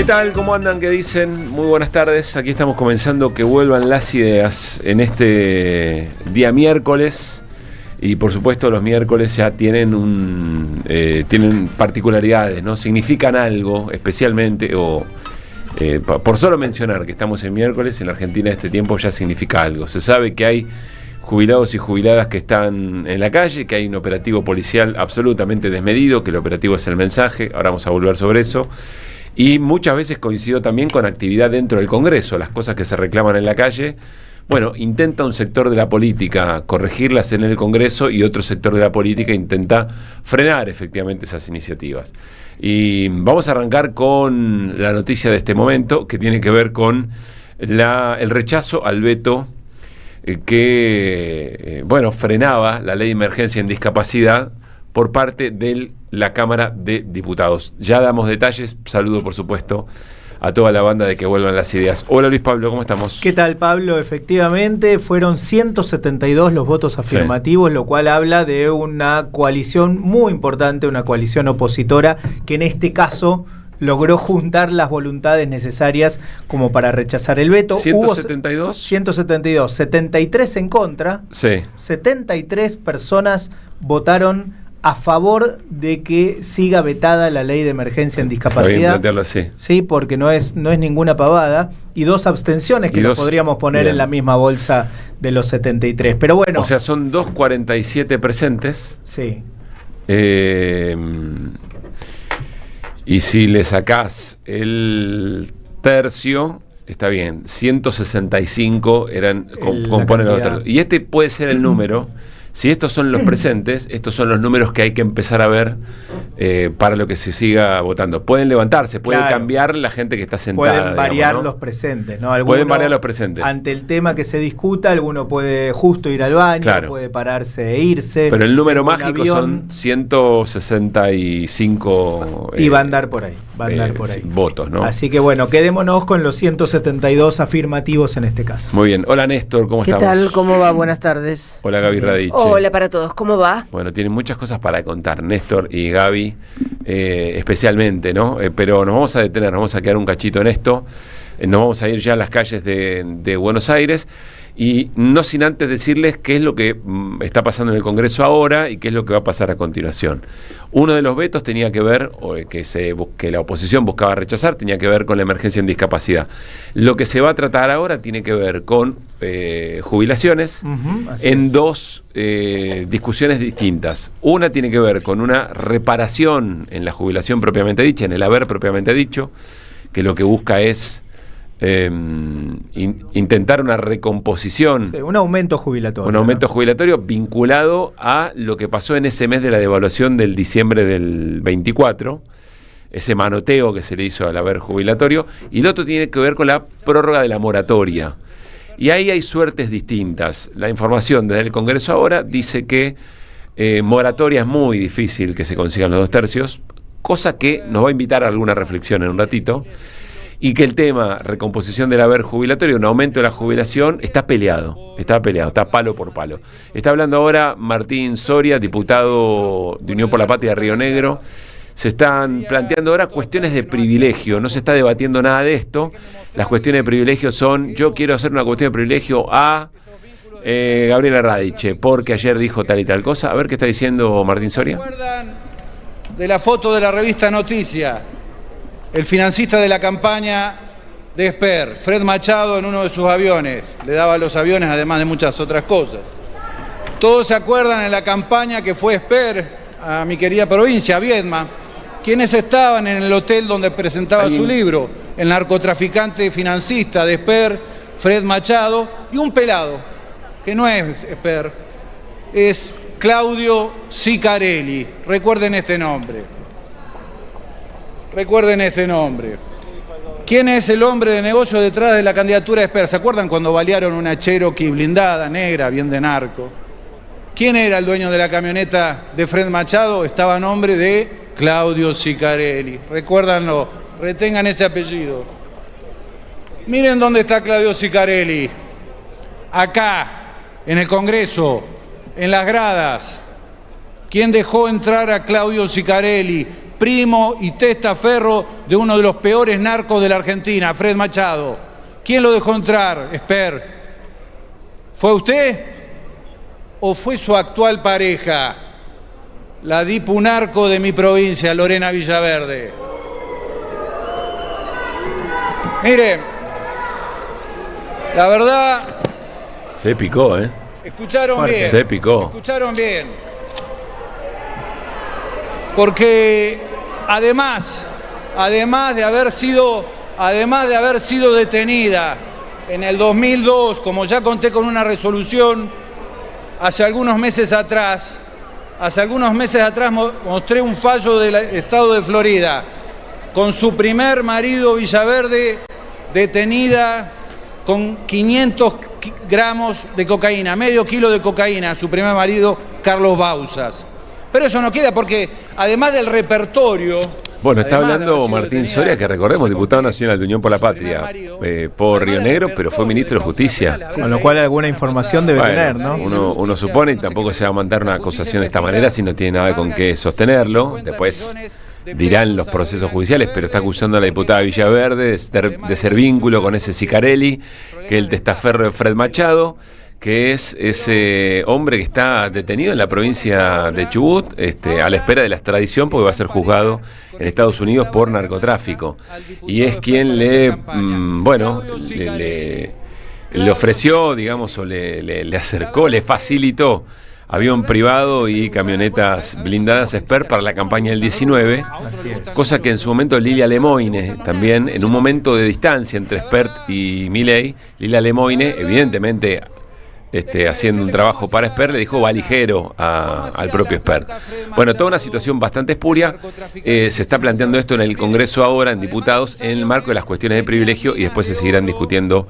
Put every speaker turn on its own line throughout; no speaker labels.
tal? ¿Cómo andan? ¿Qué dicen? Muy buenas tardes. Aquí estamos comenzando que vuelvan las ideas en este día miércoles. Y por supuesto los miércoles ya tienen tienen particularidades, ¿no? Significan algo especialmente, por solo mencionar que estamos en miércoles, en la Argentina este tiempo ya significa algo. Se sabe que hay jubilados y jubiladas que están en la calle, que hay un operativo policial absolutamente desmedido, que el operativo es el mensaje, ahora vamos a volver sobre eso. Y muchas veces coincido también con actividad dentro del Congreso, las cosas que se reclaman en la calle. Bueno, intenta un sector de la política corregirlas en el Congreso y otro sector de la política intenta frenar efectivamente esas iniciativas. Y vamos a arrancar con la noticia de este momento, que tiene que ver con el rechazo al veto que frenaba la ley de emergencia en discapacidad por parte de la Cámara de Diputados. Ya damos detalles, saludo por supuesto a toda la banda de Que Vuelvan las Ideas. Hola Luis Pablo, ¿cómo estamos?
¿Qué tal, Pablo? Efectivamente, fueron 172 los votos afirmativos, sí, lo cual habla de una coalición muy importante, una coalición opositora, que en este caso logró juntar las voluntades necesarias como para rechazar el veto.
172.
172, 73 en contra,
sí.
73 personas votaron a favor de que siga vetada la ley de emergencia en discapacidad. Está bien
plantearlo así.
Sí, porque no es ninguna pavada. Y 2 abstenciones que nos podríamos poner bien en la misma bolsa de los 73. Pero bueno.
O sea, son 247 presentes.
Sí.
Y si le sacás el tercio, está bien. 165 componen los tercios. Y este puede ser el número. Si estos son los presentes, estos son los números que hay que empezar a ver para lo que se siga votando. Pueden levantarse, puede cambiar la gente que está sentada.
Pueden variar, digamos, ¿no? Los presentes, ¿no? Pueden variar los presentes. Ante el tema que se discuta, alguno puede justo ir al baño, claro, puede pararse e irse.
Pero el número mágico son 165.
Y va a andar por ahí,
votos, ¿no?
Así que bueno, quedémonos con los 172 afirmativos en este caso.
Muy bien. Hola Néstor, ¿cómo estamos?
¿Qué tal? ¿Cómo va? Buenas tardes.
Hola Gaby Radich.
Hola para todos, ¿cómo va?
Bueno, tienen muchas cosas para contar, Néstor y Gaby, especialmente, ¿no? Pero nos vamos a detener, nos vamos a quedar un cachito en esto, nos vamos a ir ya a las calles de Buenos Aires, y no sin antes decirles qué es lo que está pasando en el Congreso ahora y qué es lo que va a pasar a continuación. Uno de los vetos tenía que ver, que la oposición buscaba rechazar, tenía que ver con la emergencia en discapacidad. Lo que se va a tratar ahora tiene que ver con jubilaciones en dos discusiones distintas. Una tiene que ver con una reparación en la jubilación propiamente dicha, en el haber propiamente dicho, que lo que busca es intentar una recomposición,
sí, un aumento jubilatorio.
Un aumento jubilatorio vinculado a lo que pasó en ese mes de la devaluación del diciembre del 24, ese manoteo que se le hizo al haber jubilatorio, y el otro tiene que ver con la prórroga de la moratoria. Y ahí hay suertes distintas. La información desde el Congreso ahora dice que moratoria es muy difícil que se consigan los 2 tercios, cosa que nos va a invitar a alguna reflexión en un ratito. Y que el tema recomposición del haber jubilatorio, un aumento de la jubilación, está peleado, está palo por palo. Está hablando ahora Martín Soria, diputado de Unión por la Patria de Río Negro. Se están planteando ahora cuestiones de privilegio, no se está debatiendo nada de esto. Las cuestiones de privilegio son, yo quiero hacer una cuestión de privilegio a Gabriela Radiche, porque ayer dijo tal y tal cosa. A ver qué está diciendo Martín Soria.
¿Se acuerdan de la foto de la revista Noticia? El financista de la campaña de Esper, Fred Machado, en uno de sus aviones, le daba los aviones además de muchas otras cosas. Todos se acuerdan en la campaña que fue Esper a mi querida provincia, a Viedma, quienes estaban en el hotel donde presentaba su libro, el narcotraficante financista de Esper, Fred Machado, y un pelado, que no es Esper, es Claudio Sicarelli. Recuerden este nombre. Recuerden este nombre. ¿Quién es el hombre de negocio detrás de la candidatura de Esper? ¿Se acuerdan cuando balearon una Cherokee blindada, negra, bien de narco? ¿Quién era el dueño de la camioneta de Fred Machado? Estaba a nombre de Claudio Sicarelli. Recuérdanlo, retengan ese apellido. Miren dónde está Claudio Sicarelli. Acá, en el Congreso, en las gradas. ¿Quién dejó entrar a Claudio Sicarelli? primo y testaferro de uno de los peores narcos de la Argentina, Fred Machado. ¿Quién lo dejó entrar, Esper? ¿Fue usted o fue su actual pareja, la dipunarco de mi provincia, Lorena Villaverde? Mire, la verdad...
Se picó, ¿eh?
Escucharon bien.
Se picó.
Escucharon bien. Porque además de haber sido detenida en el 2002, como ya conté con una resolución, hace algunos meses atrás mostré un fallo del estado de Florida con su primer marido Villaverde, detenida con 500 gramos de cocaína, medio kilo de cocaína, su primer marido Carlos Bauzas. Pero eso no queda porque además del repertorio...
Bueno, está hablando Martín Soria, que recordemos, diputado nacional de Unión por la Patria, por Río Negro, pero fue ministro de Justicia.
Con lo cual alguna información debe tener, ¿no?
Uno supone, y tampoco se va a mandar una acusación de esta manera si no tiene nada con qué sostenerlo. Después dirán los procesos judiciales, pero está acusando a la diputada Villaverde de ser vínculo con ese Sicarelli, que es el testaferro de Fred Machado, que es ese hombre que está detenido en la provincia de Chubut, a la espera de la extradición, porque va a ser juzgado en Estados Unidos por narcotráfico. Y es quien le ofreció, digamos, o le acercó, le facilitó avión privado y camionetas blindadas Esper para la campaña del 19, cosa que en su momento Lilia Lemoine, también en un momento de distancia entre Esper y Milei, Lilia Lemoine, evidentemente haciendo un trabajo para Esper, le dijo valijero al propio Esper. Bueno, toda una situación bastante espuria. Se está planteando esto en el Congreso ahora, en diputados, en el marco de las cuestiones de privilegio, y después se seguirán discutiendo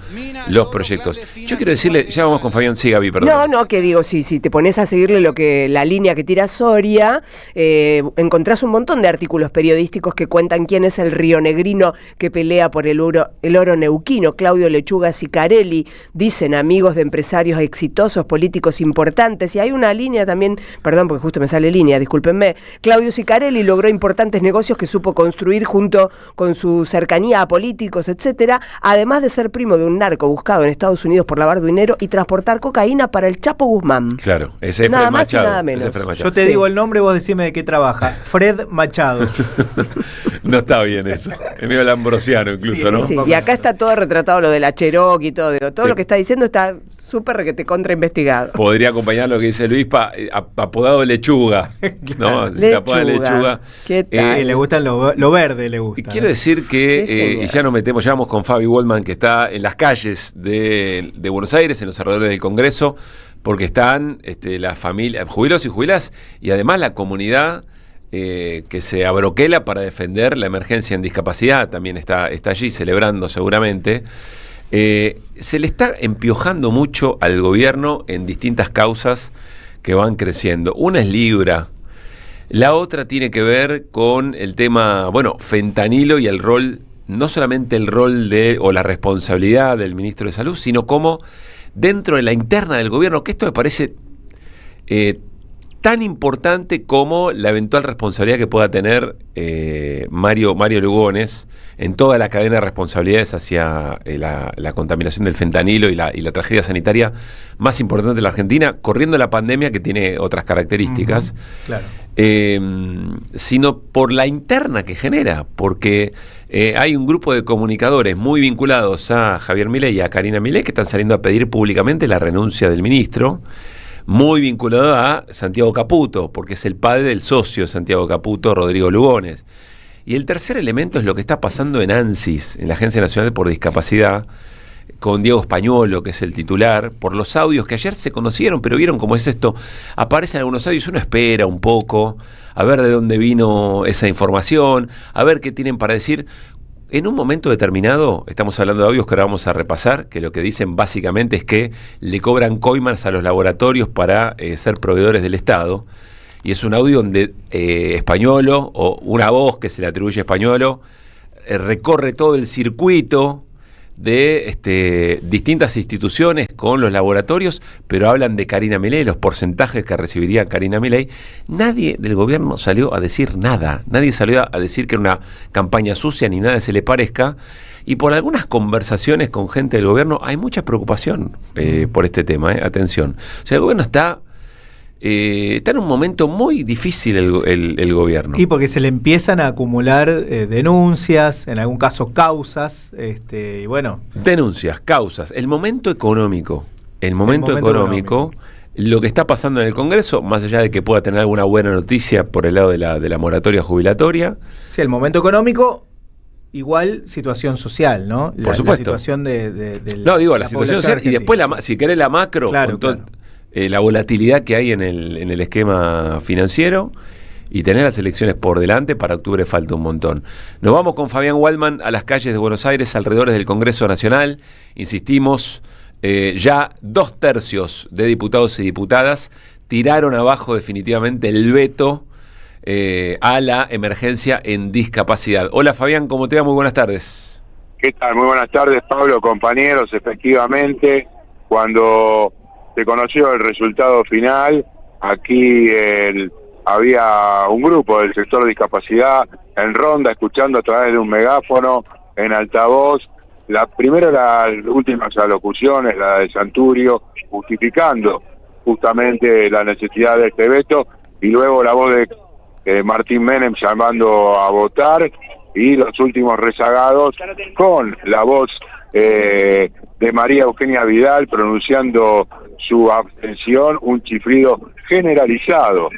los proyectos. Yo quiero decirle, ya vamos con Fabián, sí, Gaby, perdón.
No, que digo, si te pones a seguirle la línea que tira Soria, encontrás un montón de artículos periodísticos que cuentan quién es el rionegrino que pelea por el oro neuquino, Claudio Lechuga Sicarelli, dicen amigos de empresarios exitosos, políticos importantes, y hay una línea también, perdón porque justo me sale línea, discúlpenme, Claudio Sicarelli logró importantes negocios que supo construir junto con su cercanía a políticos, etcétera, además de ser primo de un narco buscado en Estados Unidos por lavar dinero y transportar cocaína para el Chapo Guzmán.
Claro, ese es
nada
Fred
más
Machado.
Y nada menos.
Yo te digo el nombre, vos decime de qué trabaja. Fred Machado.
No está bien eso. Es medio lambrosiano incluso, ¿no?
Sí, y acá está todo retratado, lo de la Cherokee y todo. Todo lo que está diciendo está súper que te contrainvestigado.
Podría acompañar lo que dice Luis, apodado Lechuga. ¿No? Si te apoda Lechuga.
¿Qué tal? Le gustan lo verde, le gusta.
Y quiero decir que ya nos metemos, ya vamos con Fabi Waldman, que está en las calles de Buenos Aires, en los alrededores del Congreso, porque están las familias, jubilados y jubiladas, y además la comunidad que se abroquela para defender la emergencia en discapacidad, también está allí celebrando seguramente. Se le está empiojando mucho al gobierno en distintas causas que van creciendo. Una es Libra, la otra tiene que ver con el tema, fentanilo y el rol, no solamente el rol o la responsabilidad del ministro de Salud, sino como dentro de la interna del gobierno, que esto me parece tan importante como la eventual responsabilidad que pueda tener Mario Lugones en toda la cadena de responsabilidades hacia la contaminación del fentanilo y la tragedia sanitaria más importante de la Argentina, corriendo la pandemia que tiene otras características,
claro.
Sino por la interna que genera, porque hay un grupo de comunicadores muy vinculados a Javier Milei y a Karina Milei que están saliendo a pedir públicamente la renuncia del ministro, muy vinculado a Santiago Caputo, porque es el padre del socio de Santiago Caputo, Rodrigo Lugones. Y el tercer elemento es lo que está pasando en ANSIS, en la Agencia Nacional por Discapacidad, con Diego Españolo, que es el titular, por los audios que ayer se conocieron, pero vieron cómo es esto. Aparecen algunos audios, uno espera un poco, a ver de dónde vino esa información, a ver qué tienen para decir. En un momento determinado, estamos hablando de audios que ahora vamos a repasar, que lo que dicen básicamente es que le cobran coimas a los laboratorios para ser proveedores del Estado, y es un audio donde Españolo, o una voz que se le atribuye a Españolo, recorre todo el circuito de distintas instituciones con los laboratorios, pero hablan de Karina Milei, los porcentajes que recibiría Karina Milei. Nadie del gobierno salió a decir nada, nadie salió a decir que era una campaña sucia ni nada se le parezca, y por algunas conversaciones con gente del gobierno hay mucha preocupación por este tema, atención. O sea, el gobierno está en un momento muy difícil el gobierno.
Y porque se le empiezan a acumular denuncias, en algún caso causas, y bueno.
Denuncias, causas, el momento económico. El momento económico, lo que está pasando en el Congreso, más allá de que pueda tener alguna buena noticia por el lado de la moratoria jubilatoria.
Sí, el momento económico, igual situación social, ¿no?
Por supuesto.
La situación de
no, digo, la situación social argentina. Y después, si querés, la macro,
claro,
con la volatilidad que hay en el esquema financiero, y tener las elecciones por delante. Para octubre falta un montón. Nos vamos con Fabián Waldman a las calles de Buenos Aires, alrededores del Congreso Nacional. Insistimos, ya 2/3 de diputados y diputadas tiraron abajo definitivamente el veto a la emergencia en discapacidad. Hola Fabián, ¿cómo te va? Muy buenas tardes.
¿Qué tal? Muy buenas tardes, Pablo, compañeros. Efectivamente, cuando se conoció el resultado final, aquí había un grupo del sector de discapacidad en ronda, escuchando a través de un megáfono, en altavoz, primero las últimas alocuciones, la de Santurio, justificando justamente la necesidad de este veto, y luego la voz de Martín Menem llamando a votar, y los últimos rezagados con la voz de María Eugenia Vidal pronunciando su abstención, un chiflido generalizado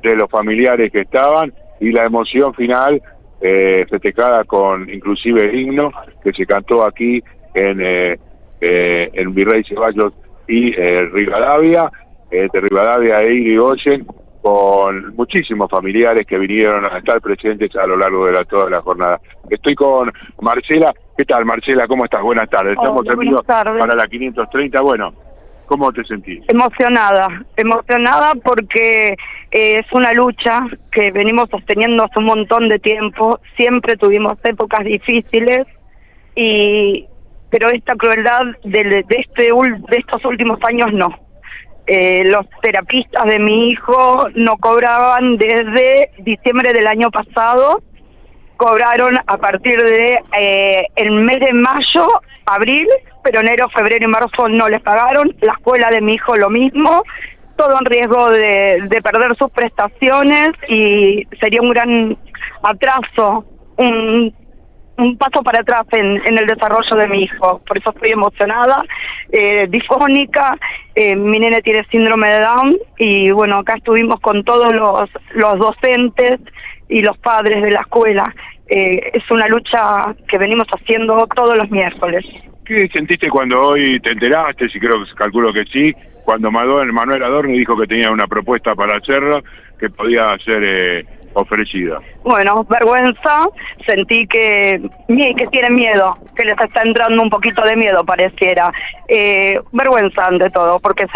de los familiares que estaban, y la emoción final festejada con inclusive el himno que se cantó aquí en Virrey Ceballos y Rivadavia, de Rivadavia e Irigoyen, con muchísimos familiares que vinieron a estar presentes a lo largo de toda la jornada. Estoy con Marcela. ¿Qué tal, Marcela? ¿Cómo estás? Buenas tardes. Estamos en vivo para la 530. Bueno, ¿cómo te sentís?
Emocionada porque es una lucha que venimos sosteniendo hace un montón de tiempo. Siempre tuvimos épocas difíciles, pero esta crueldad de estos últimos años no. Los terapistas de mi hijo no cobraban desde diciembre del año pasado, cobraron a partir de el mes de mayo, abril, pero enero, febrero y marzo no les pagaron. La escuela de mi hijo lo mismo, todo en riesgo de perder sus prestaciones, y sería un gran atraso, un paso para atrás en el desarrollo de mi hijo. Por eso estoy emocionada, difónica. Mi nene tiene síndrome de Down, y bueno, acá estuvimos con todos los docentes y los padres de la escuela. Es una lucha que venimos haciendo todos los miércoles.
¿Qué sentiste cuando hoy te enteraste? Si calculo que sí, cuando Manuel Adorni dijo que tenía una propuesta para hacerlo, que podía ser ofrecida.
Bueno, vergüenza, sentí que tienen miedo, que les está entrando un poquito de miedo, pareciera. Vergüenza ante todo, porque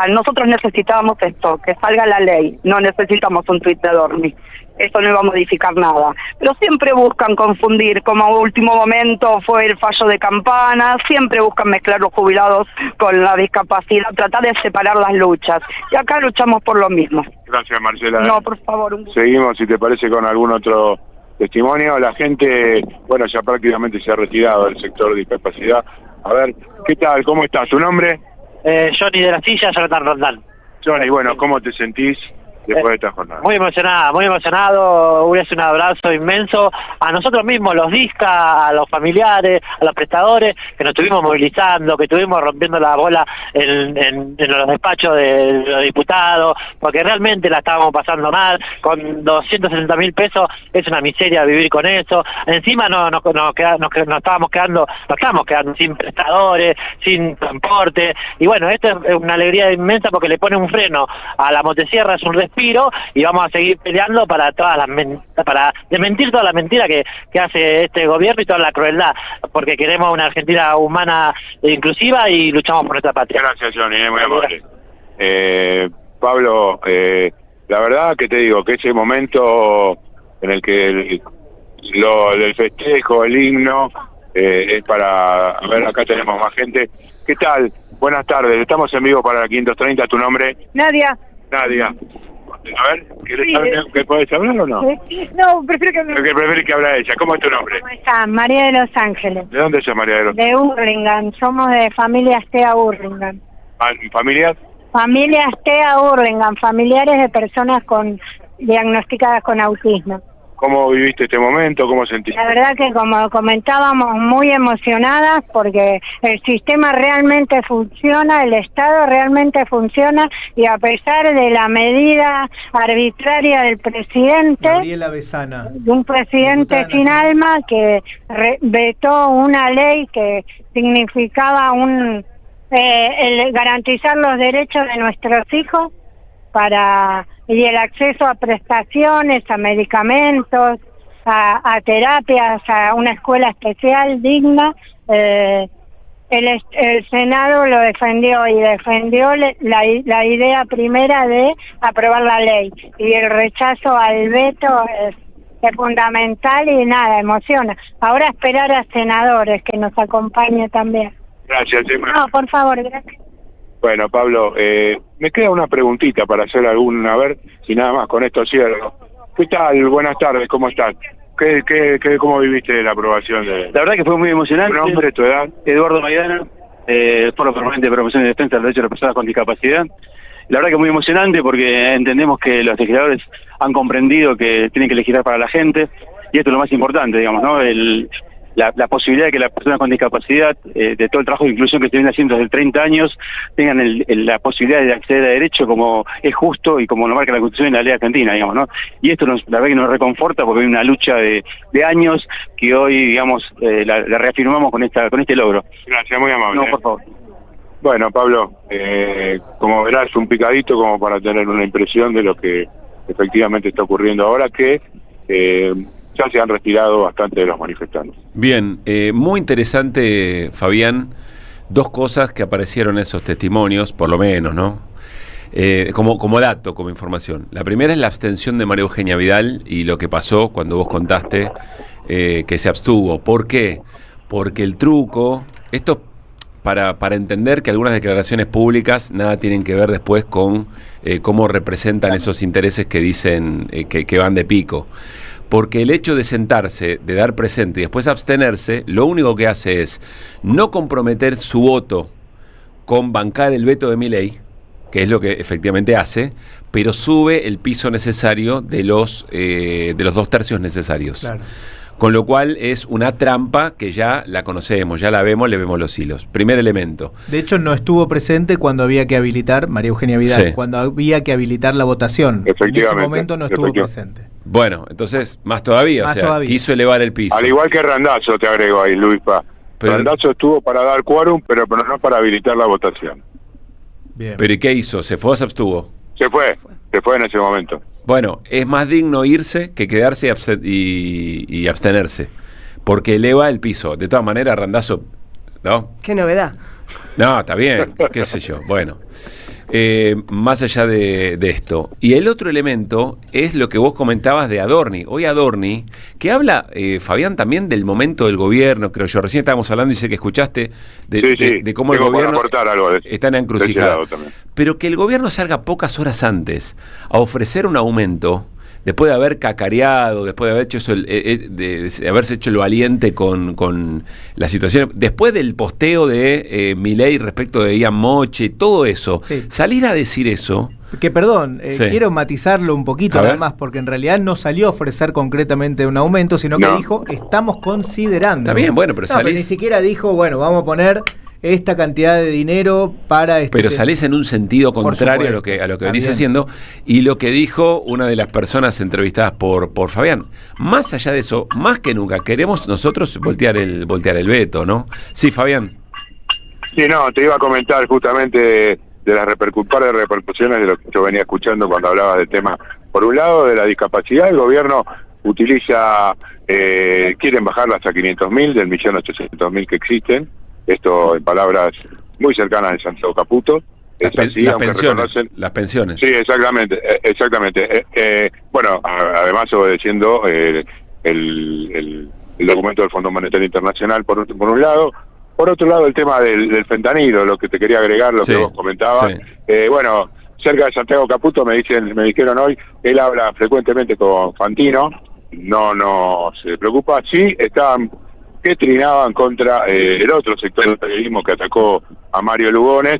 nosotros necesitábamos esto, que salga la ley, no necesitamos un tuit de Adorni. Eso no iba a modificar nada. Pero siempre buscan confundir, como a último momento fue el fallo de Campana, siempre buscan mezclar los jubilados con la discapacidad, tratar de separar las luchas. Y acá luchamos por lo mismo.
Gracias, Marcela.
No, por favor.
Seguimos, si te parece, con algún otro testimonio. La gente, bueno, ya prácticamente se ha retirado del sector de discapacidad. A ver, ¿qué tal? ¿Cómo estás? ¿Tu nombre?
Johnny de la Silla, Jonathan Rondán.
Johnny, bueno, ¿cómo te sentís después de esta jornada?
Muy emocionado, es un abrazo inmenso a nosotros mismos, los DISCA, a los familiares, a los prestadores, que nos estuvimos movilizando, que estuvimos rompiendo la bola en los despachos de los diputados, porque realmente la estábamos pasando mal. Con 260.000 pesos es una miseria vivir con eso. Encima nos estamos quedando sin prestadores, sin transporte, y bueno, esto es una alegría inmensa porque le pone un freno a la motosierra, es un respiro, y vamos a seguir peleando para para desmentir toda la mentira que hace este gobierno y toda la crueldad, porque queremos una Argentina humana e inclusiva, y luchamos por nuestra patria.
Gracias, Johnny, muy amable. Pablo, la verdad que te digo que ese momento en el que el festejo, el himno, es para... A ver, acá tenemos más gente. ¿Qué tal? Buenas tardes, estamos en vivo para la 530. ¿Tu nombre?
Nadia.
Nadia. A ver, ¿quieres
Sí.
saber que puedes hablar o no?
No, prefiero que me...
Lo que preferís que hable ella. ¿Cómo es tu nombre?
¿Cómo está? María de Los Ángeles.
¿De dónde sos, María de los
De Hurlingham. Somos de familia Astea Hurlingham.
familias?
Familia Astea Hurlingham. Familiares de personas diagnosticadas con autismo.
¿Cómo viviste este momento? ¿Cómo sentiste?
La verdad que, como comentábamos, muy emocionadas porque el sistema realmente funciona, el Estado realmente funciona, y a pesar de la medida arbitraria del presidente,
Gabriela Besana,
de un presidente
diputada
sin
nacional,
alma que vetó una ley que significaba el garantizar los derechos de nuestros hijos y el acceso a prestaciones, a medicamentos, a terapias, a una escuela especial digna. El Senado lo defendió y defendió la idea primera de aprobar la ley, y el rechazo al veto es fundamental y nada, emociona. Ahora esperar a senadores que nos acompañen también.
Gracias, Emma.
No, por favor, gracias.
Bueno, Pablo, me queda una preguntita para hacer a ver si nada más con esto cierro. ¿Qué tal? Buenas tardes, ¿cómo estás? ¿Cómo viviste la aprobación de...?
La verdad que fue muy emocionante.
¿Tu nombre, tu edad?
Eduardo Maidana, Foro Permanente de Promoción y Defensa del Derecho de las Personas con Discapacidad. La verdad que muy emocionante porque entendemos que los legisladores han comprendido que tienen que legislar para la gente, y esto es lo más importante, digamos, ¿no? La posibilidad de que las personas con discapacidad, de todo el trabajo de inclusión que se viene haciendo desde 30 años, tengan la posibilidad de acceder a derecho como es justo y como lo marca la Constitución y la ley argentina, digamos, ¿no? Y esto la verdad que nos reconforta porque hay una lucha de años que hoy, digamos, la reafirmamos con este logro.
Gracias, muy amable.
No, por favor.
Bueno, Pablo, como verás, un picadito como para tener una impresión de lo que efectivamente está ocurriendo ahora, que ya se han retirado bastante de los manifestantes.
Bien, muy interesante, Fabián, dos cosas que aparecieron en esos testimonios, por lo menos, ¿no? Como dato, como información. La primera es la abstención de María Eugenia Vidal y lo que pasó cuando vos contaste que se abstuvo. ¿Por qué? Porque el truco, esto para entender que algunas declaraciones públicas nada tienen que ver después con cómo representan esos intereses que dicen que van de pico. Porque el hecho de sentarse, de dar presente y después abstenerse, lo único que hace es no comprometer su voto con bancar el veto de Milei, que es lo que efectivamente hace, pero sube el piso necesario de los 2/3 necesarios. Claro. Con lo cual es una trampa que ya la conocemos, ya la vemos, le vemos los hilos. Primer elemento.
De hecho, no estuvo presente cuando había que habilitar, María Eugenia Vidal, sí, cuando había que habilitar la votación. En ese momento no estuvo presente.
Bueno, entonces, más todavía, quiso elevar el piso.
Al igual que Randazzo, te agrego ahí, Luispa. Randazzo estuvo para dar quórum, pero no para habilitar la votación.
Bien. ¿Pero y qué hizo? ¿Se fue o se abstuvo?
Se fue en ese momento.
Bueno, es más digno irse que quedarse y abstenerse, porque eleva el piso. De todas maneras, Randazzo, ¿no?
Qué novedad.
No, está bien, qué sé yo. Bueno, más allá de esto. Y el otro elemento es lo que vos comentabas de Adorni. Hoy Adorni, que habla, Fabián, también del momento del gobierno, creo yo. Recién estábamos hablando y sé que escuchaste de cómo el gobierno está en la encrucijada. Pero que el gobierno salga pocas horas antes a ofrecer un aumento, después de haber cacareado, después de haber hecho eso, de haberse hecho el valiente con la situación, después del posteo de Milei respecto de Ian Moche, todo eso, sí, salir a decir eso.
Que perdón, sí, quiero matizarlo un poquito nada más, porque en realidad no salió a ofrecer concretamente un aumento, sino que dijo, estamos considerando.
Está bien, bueno, pero
pero ni siquiera dijo, bueno, vamos a poner esta cantidad de dinero para este.
Pero salís en un sentido contrario a lo que venís haciendo. Y lo que dijo una de las personas entrevistadas por Fabián, más allá de eso, más que nunca queremos nosotros voltear el veto, ¿no? Sí, Fabián.
Sí, no, te iba a comentar justamente de las repercusiones de lo que yo venía escuchando cuando hablaba del tema. Por un lado, de la discapacidad, el gobierno utiliza, quieren bajarlas a 500.000 del 1.800.000 que existen. Esto en palabras muy cercanas de Santiago Caputo.
Las pensiones.
Sí, exactamente. el documento del Fondo Monetario Internacional por un lado. Por otro lado, el tema del fentanilo, lo que te quería agregar, lo que vos comentabas. Bueno, cerca de Santiago Caputo me dijeron hoy, él habla frecuentemente con Fantino, no se preocupa. Sí, estaban que trinaban contra el otro sector del periodismo que atacó a Mario Lugones,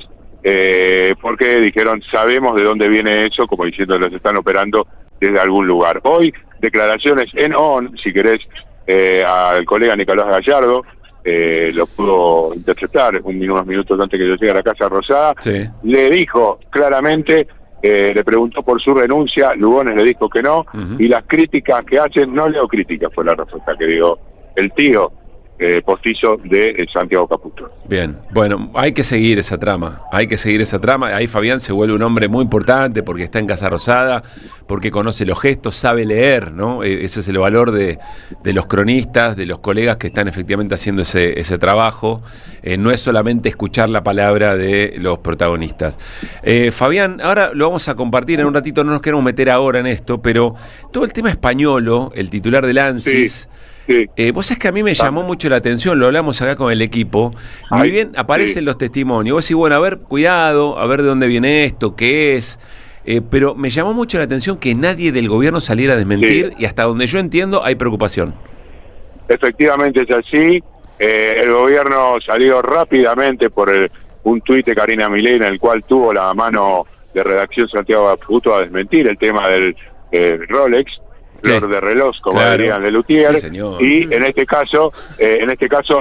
porque dijeron, sabemos de dónde viene eso, como diciendo, los están operando desde algún lugar. Hoy, declaraciones en ON, si querés, al colega Nicolás Gallardo, lo pudo interceptar unos minutos antes que yo llegue a la Casa Rosada, le dijo claramente, le preguntó por su renuncia, Lugones le dijo que no, y las críticas que hacen, no leo críticas, fue la respuesta que dio el tío postizo de Santiago Caputo.
Bien, bueno, hay que seguir esa trama, ahí Fabián se vuelve un hombre muy importante porque está en Casa Rosada, porque conoce los gestos, sabe leer, ¿no? Ese es el valor de los cronistas, de los colegas que están efectivamente haciendo ese trabajo, no es solamente escuchar la palabra de los protagonistas. Fabián, ahora lo vamos a compartir en un ratito, no nos queremos meter ahora en esto, pero todo el tema españolo, el titular del ANSIS, vos sabés que a mí me llamó mucho la atención, lo hablamos acá con el equipo, muy bien aparecen los testimonios, vos decís, bueno, a ver, cuidado, a ver de dónde viene esto, qué es, pero me llamó mucho la atención que nadie del gobierno saliera a desmentir y hasta donde yo entiendo hay preocupación.
Efectivamente es así, el gobierno salió rápidamente por un tuit de Karina Milei en el cual tuvo la mano de redacción Santiago Caputo a desmentir el tema del Rolex, flor de reloj, como dirían de Luthier, y en este caso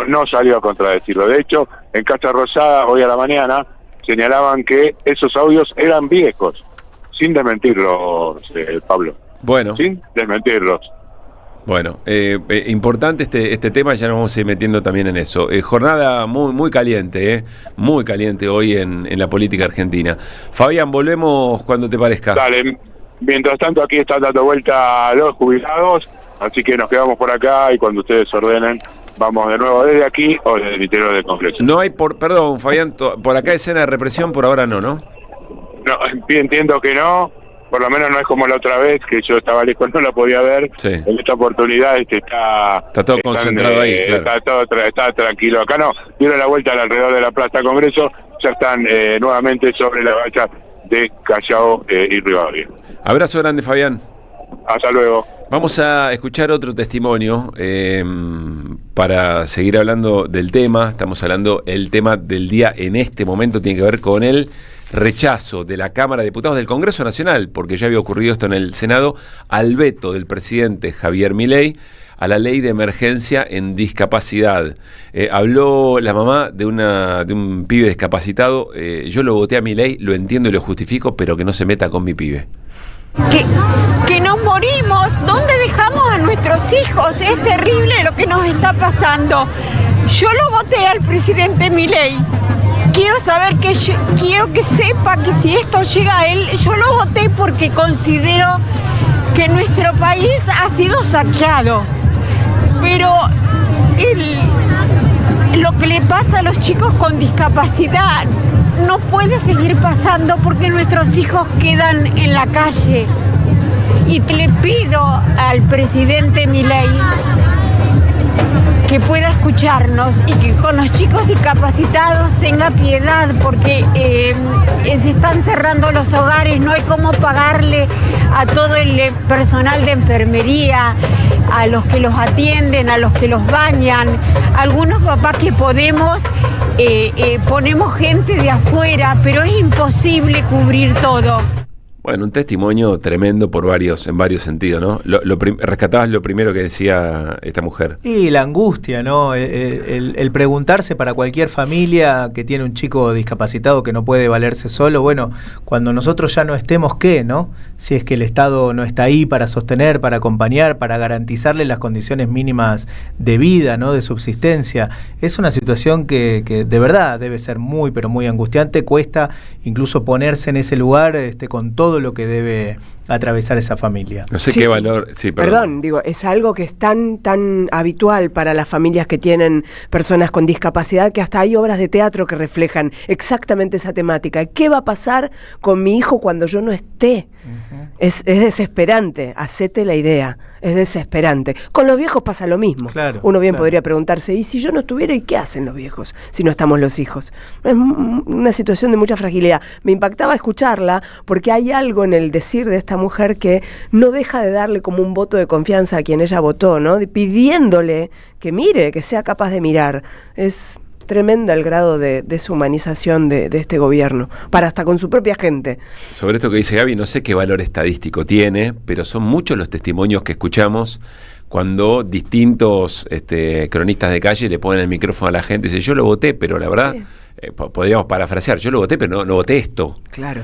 no salió a contradecirlo. De hecho, en Casa Rosada, hoy a la mañana, señalaban que esos audios eran viejos, sin desmentirlos, Pablo.
Bueno.
Sin desmentirlos.
Bueno, importante este tema, ya nos vamos a ir metiendo también en eso. Jornada muy caliente, muy caliente hoy en la política argentina. Fabián, volvemos cuando te parezca.
Dale. Mientras tanto, aquí están dando vuelta los jubilados, así que nos quedamos por acá y cuando ustedes ordenen, vamos de nuevo desde aquí o desde el interior del Congreso.
No hay, perdón, Fabián, por acá escena de represión, por ahora no, ¿no?
No, entiendo que no, por lo menos no es como la otra vez, que yo estaba lejos, no la podía ver. En esta oportunidad está todo
concentrado ahí, claro.
Está tranquilo. Acá no, dieron la vuelta alrededor de la Plaza Congreso, ya están nuevamente sobre la valla de Callao y Rivadavia.
Abrazo grande, Fabián.
Hasta luego.
Vamos a escuchar otro testimonio para seguir hablando del tema. Estamos hablando, el tema del día en este momento tiene que ver con el rechazo de la Cámara de Diputados del Congreso Nacional, porque ya había ocurrido esto en el Senado, al veto del presidente Javier Milei a la ley de emergencia en discapacidad. Habló la mamá de un pibe discapacitado. Yo lo voté a Milei, lo entiendo y lo justifico, pero que no se meta con mi pibe.
Que nos morimos, ¿dónde dejamos a nuestros hijos? Es terrible lo que nos está pasando. Yo lo voté al presidente Milei. Quiero que sepa que si esto llega a él, yo lo voté porque considero que nuestro país ha sido saqueado. Pero lo que le pasa a los chicos con discapacidad no puede seguir pasando porque nuestros hijos quedan en la calle. Y le pido al presidente Milei que pueda escucharnos y que con los chicos discapacitados tenga piedad porque se están cerrando los hogares, no hay cómo pagarle a todo el personal de enfermería, a los que los atienden, a los que los bañan. Algunos papás que podemos, ponemos gente de afuera, pero es imposible cubrir todo.
Bueno, un testimonio tremendo en varios sentidos, ¿no? Rescatabas lo primero que decía esta mujer.
Y la angustia, ¿no? El preguntarse para cualquier familia que tiene un chico discapacitado que no puede valerse solo, bueno, cuando nosotros ya no estemos, ¿qué, no? Si es que el Estado no está ahí para sostener, para acompañar, para garantizarle las condiciones mínimas de vida, ¿no? De subsistencia. Es una situación que de verdad debe ser muy, pero muy angustiante. Cuesta incluso ponerse en ese lugar con todo lo que debe atravesar esa familia.
No sé
Sí.
qué valor... Sí,
Perdón, digo, es algo que es tan habitual para las familias que tienen personas con discapacidad que hasta hay obras de teatro que reflejan exactamente esa temática. ¿Qué va a pasar con mi hijo cuando yo no esté? Es desesperante, hacete la idea, es desesperante. Con los viejos pasa lo mismo.
Claro,
Uno bien
claro.
podría preguntarse, ¿y si yo no estuviera, y qué hacen los viejos si no estamos los hijos? Es una situación de mucha fragilidad. Me impactaba escucharla porque hay algo en el decir de esta mujer que no deja de darle como un voto de confianza a quien ella votó, ¿no? Pidiéndole que mire, que sea capaz de mirar. Es tremenda el grado de deshumanización de este gobierno, para hasta con su propia gente.
Sobre esto que dice Gaby, no sé qué valor estadístico tiene, pero son muchos los testimonios que escuchamos cuando distintos cronistas de calle le ponen el micrófono a la gente y dicen, yo lo voté, pero la verdad, podríamos parafrasear, yo lo voté, pero no voté esto.
Claro.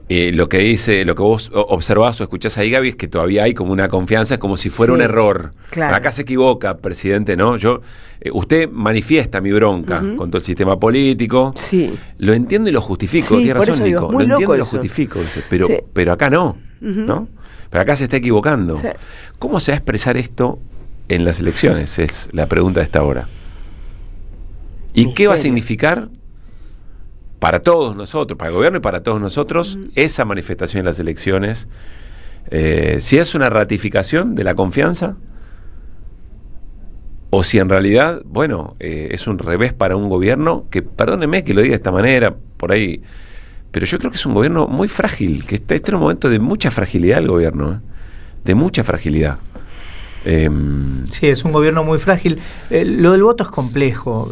Lo que vos observás o escuchás ahí, Gaby, es que todavía hay como una confianza, es como si fuera
Sí,
un error.
claro.
Acá se equivoca, presidente, ¿no? Usted manifiesta mi bronca con todo el sistema político.
Sí.
Lo entiendo y lo justifico,
Sí,
tiene
por
razón,
eso digo,
Nico.
muy
Lo entiendo
loco
y lo
eso.
justifico, dice,
Sí.
pero acá no, ¿no? Pero acá se está equivocando.
Sí.
¿Cómo se va a expresar esto en las elecciones? Es la pregunta de esta hora. ¿Y qué va a significar para todos nosotros, para el gobierno y para todos nosotros, esa manifestación en las elecciones? Si es una ratificación de la confianza, o si en realidad, bueno, es un revés para un gobierno que, perdónenme que lo diga de esta manera, por ahí, pero yo creo que es un gobierno muy frágil, que está en un momento de mucha fragilidad el gobierno, de mucha fragilidad.
Sí, es un gobierno muy frágil. Lo del voto es complejo.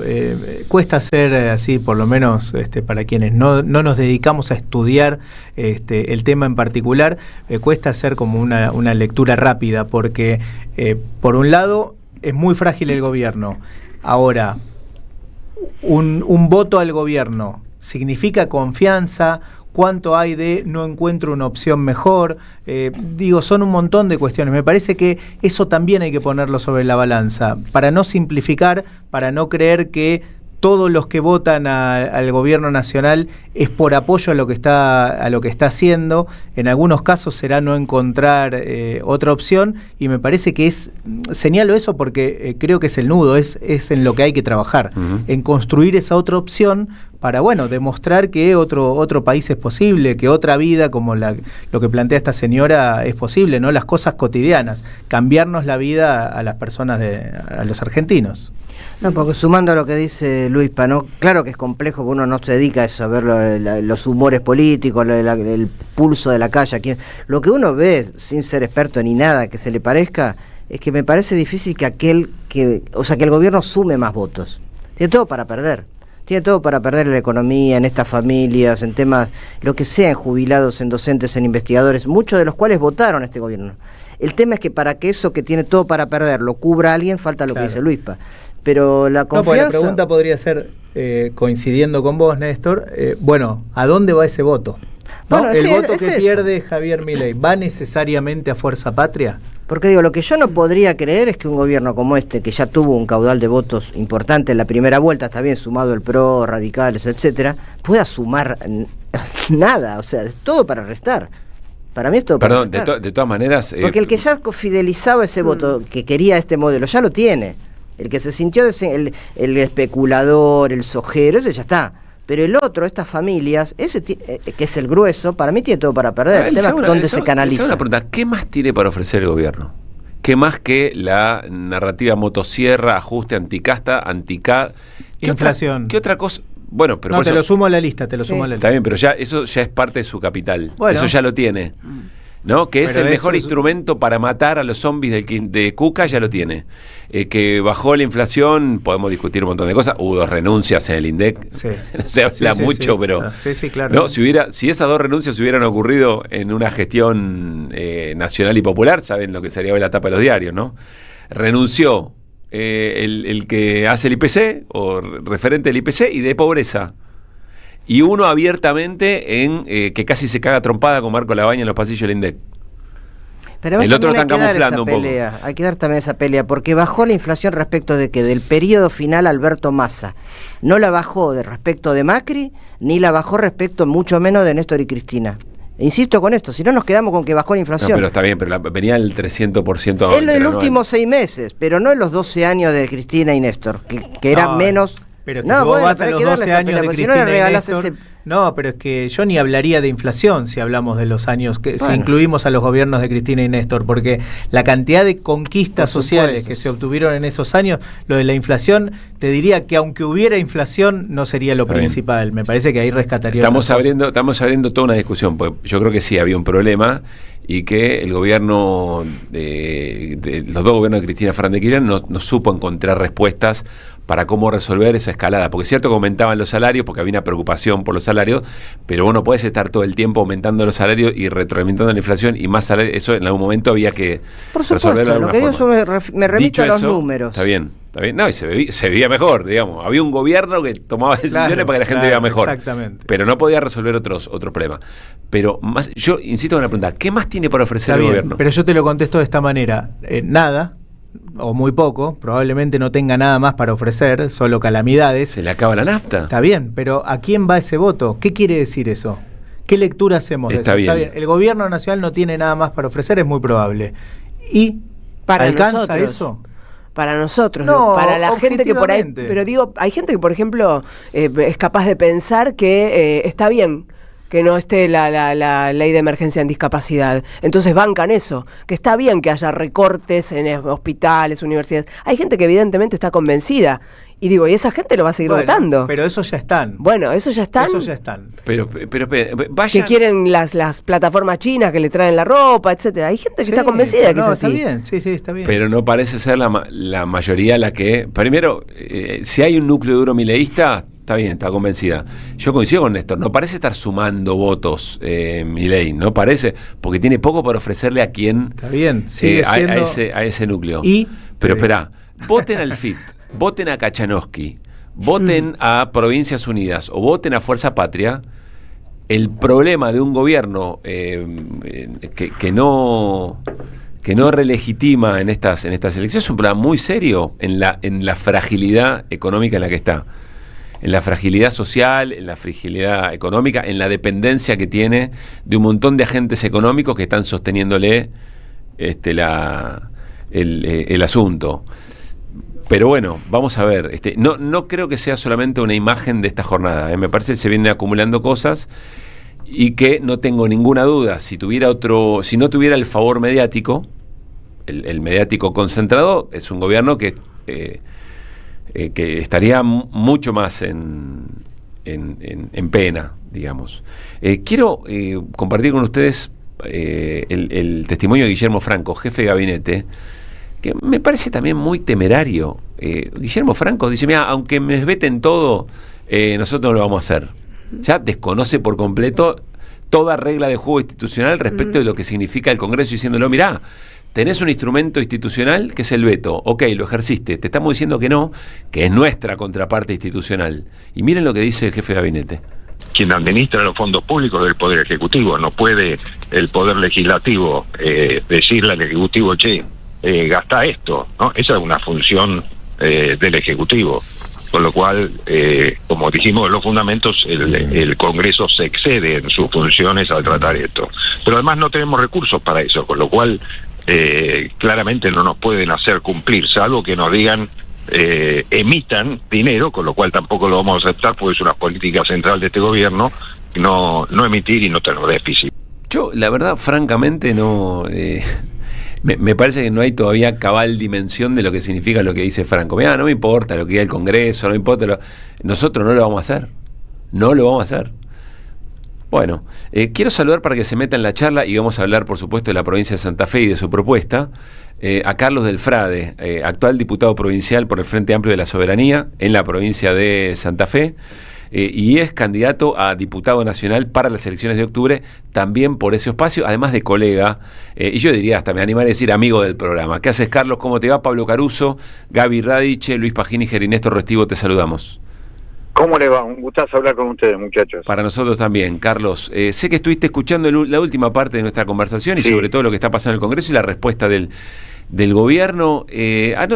Cuesta hacer así, por lo menos para quienes no nos dedicamos a estudiar el tema en particular, cuesta hacer como una lectura rápida, porque por un lado es muy frágil el gobierno. Ahora, un voto al gobierno significa confianza. ¿Cuánto hay de no encuentro una opción mejor? Son un montón de cuestiones. Me parece que eso también hay que ponerlo sobre la balanza, para no simplificar, para no creer que todos los que votan al gobierno nacional es por apoyo a lo que está haciendo. En algunos casos será no encontrar otra opción, y me parece que señalo eso porque creo que es el nudo, es en lo que hay que trabajar, en construir esa otra opción para, demostrar que otro país es posible, que otra vida como lo que plantea esta señora es posible, ¿no? Las cosas cotidianas, cambiarnos la vida a las personas, a los argentinos.
No, porque sumando a lo que dice Luispa, ¿no? Claro que es complejo, porque uno no se dedica a eso, a ver los humores políticos, el pulso de la calle. Lo que uno ve, sin ser experto ni nada que se le parezca, es que me parece difícil que que el gobierno sume más votos. Tiene todo para perder. Tiene todo para perder en la economía, en estas familias, en temas, lo que sea, en jubilados, en docentes, en investigadores, muchos de los cuales votaron a este gobierno. El tema es que para que eso que tiene todo para perder lo cubra alguien, falta lo que dice Luispa. Pero la confianza...
La pregunta podría ser, coincidiendo con vos, Néstor, ¿a dónde va ese voto? ¿No? El voto que pierde Javier Milei, ¿va necesariamente a Fuerza Patria?
Porque lo que yo no podría creer es que un gobierno como este, que ya tuvo un caudal de votos importante en la primera vuelta, está bien sumado el PRO, radicales, etcétera, pueda sumar nada, o sea, es todo para restar. Para mí es todo para restar.
De todas maneras...
Porque el que ya fidelizaba ese voto, que quería este modelo, ya lo tiene. El que se sintió el especulador, el sojero, ese ya está. Pero el otro, estas familias, ese que es el grueso, para mí tiene todo para perder. El tema es dónde se canaliza.
Una pregunta, ¿qué más tiene para ofrecer el gobierno? ¿Qué más que la narrativa motosierra, ajuste anticasta, anticad?
Inflación.
¿Qué otra cosa? Bueno, pero
no, te lo sumo a la lista,
Está bien, pero eso ya es parte de su capital.
Bueno.
Eso ya lo tiene. ¿No? Que es el mejor instrumento para matar a los zombies de Cuca, ya lo tiene. Que bajó la inflación, podemos discutir un montón de cosas. Hubo 2 renuncias en el INDEC.
Sí.
No se habla mucho, pero...
Sí, claro.
¿no? Si esas 2 renuncias hubieran ocurrido en una gestión nacional y popular, saben lo que sería hoy la tapa de los diarios, ¿no? Renunció el que hace el IPC, o referente del IPC, y de pobreza. Y uno abiertamente que casi se caga trompada con Marco Labaña en los pasillos del INDEC.
Pero
el otro lo están camuflando un poco.
Hay que dar también esa pelea, porque bajó la inflación respecto de que del periodo final Alberto Massa. No la bajó respecto de Macri, ni la bajó respecto mucho menos de Néstor y Cristina. Insisto con esto, si no nos quedamos con que bajó la inflación.
No, pero está bien, pero venía el 300% ahora.
En los últimos 6 meses, pero no en los 12 años de Cristina y Néstor, que eran menos.
Pero que vos vas a los 12 años de Cristina
si no le regalás
y Néstor,
ese...
No, pero es que yo ni hablaría de inflación si hablamos de los años, si incluimos a los gobiernos de Cristina y Néstor, porque la cantidad de conquistas sociales que se obtuvieron en esos años, lo de la inflación, te diría que aunque hubiera inflación no sería lo principal. Me parece que ahí rescataría.
Estamos abriendo toda una discusión, porque yo creo que sí había un problema y que el gobierno, los dos gobiernos de Cristina Fernández de Kirchner no supo encontrar respuestas para cómo resolver esa escalada, porque es cierto que aumentaban los salarios, porque había una preocupación por los salarios, pero vos no podés estar todo el tiempo aumentando los salarios y retroalimentando la inflación y más salarios. Eso en algún momento había que resolverlo de alguna forma.
Lo que digo, me remito a los números.
Está bien. No, y se veía mejor, digamos. Había un gobierno que tomaba decisiones para que la gente viva mejor.
Exactamente.
Pero no podía resolver otros problemas. Pero más, yo insisto en la pregunta, ¿qué más tiene para ofrecer el gobierno?
Pero yo te lo contesto de esta manera. Nada, o muy poco, probablemente no tenga nada más para ofrecer, solo calamidades.
Se le acaba la nafta.
Está bien, pero ¿a quién va ese voto? ¿Qué quiere decir eso? ¿Qué lectura hacemos de eso?
Está bien.
El gobierno nacional no tiene nada más para ofrecer, es muy probable. ¿Y
para
alcanza
nosotros,
eso?
Para nosotros,
no,
para la gente que por ahí... Pero digo, hay gente que, por ejemplo, es capaz de pensar que está bien que no esté la ley de emergencia en discapacidad. Entonces bancan eso, que está bien que haya recortes en hospitales, universidades. Hay gente que evidentemente está convencida. Y digo, y esa gente lo va a seguir votando.
Pero esos ya están.
Bueno, esos ya están.
Esos ya están.
Pero vaya...
Que quieren las plataformas chinas que le traen la ropa, etcétera. Hay gente que está convencida de que es así.
Está bien, sí, está bien.
Pero no parece ser la mayoría la que... Primero, si hay un núcleo duro mileísta, está bien, está convencida. Yo coincido con Néstor, no parece estar sumando votos Milei, no parece, porque tiene poco para ofrecerle a quien...
Está bien, sigue siendo...
a ese núcleo.
Pero
espera, voten al FIT. Voten a Kachanowski, voten a Provincias Unidas o voten a Fuerza Patria. El problema de un gobierno que no relegitima en estas elecciones es un problema muy serio en la fragilidad económica en la que está, en la fragilidad social, en la fragilidad económica, en la dependencia que tiene de un montón de agentes económicos que están sosteniéndole el asunto. Pero bueno, vamos a ver. No creo que sea solamente una imagen de esta jornada. Me parece que se vienen acumulando cosas y que no tengo ninguna duda. Si no tuviera el favor mediático, el mediático concentrado, es un gobierno que estaría mucho más en pena, digamos. Quiero compartir con ustedes el testimonio de Guillermo Franco, jefe de gabinete, que me parece también muy temerario. Guillermo Franco dice, mira, aunque me veten todo, nosotros no lo vamos a hacer. Ya desconoce por completo toda regla de juego institucional respecto de lo que significa el Congreso, diciéndolo, mirá, tenés un instrumento institucional que es el veto, ok, lo ejerciste, te estamos diciendo que no, que es nuestra contraparte institucional. Y miren lo que dice el jefe de gabinete.
Quien administra los fondos públicos del Poder Ejecutivo, no puede el Poder Legislativo decirle al Ejecutivo, che, gasta esto, ¿no? Esa es una función del Ejecutivo, con lo cual, como dijimos en los fundamentos, el Congreso se excede en sus funciones al tratar esto. Pero además no tenemos recursos para eso, con lo cual claramente no nos pueden hacer cumplir, salvo que nos digan emitan dinero, con lo cual tampoco lo vamos a aceptar, porque es una política central de este gobierno, no emitir y no tener déficit.
Yo, la verdad, francamente, no... Me parece que no hay todavía cabal dimensión de lo que significa lo que dice Franco. Mirá, no me importa lo que diga el Congreso, no me importa nosotros no lo vamos a hacer. No lo vamos a hacer. Bueno, quiero saludar para que se meta en la charla y vamos a hablar, por supuesto, de la provincia de Santa Fe y de su propuesta, a Carlos del Frade, actual diputado provincial por el Frente Amplio de la Soberanía en la provincia de Santa Fe. Y es candidato a diputado nacional para las elecciones de octubre, también por ese espacio, además de colega, y yo diría, hasta me animaría a decir amigo del programa. ¿Qué haces, Carlos? ¿Cómo te va? Pablo Caruso, Gaby Radiche, Luis Pagíniger y Néstor Restivo, te saludamos.
¿Cómo le va? Un gustazo hablar con ustedes, muchachos.
Para nosotros también, Carlos. Sé que estuviste escuchando la última parte de nuestra conversación y sobre todo lo que está pasando en el Congreso y la respuesta del del gobierno,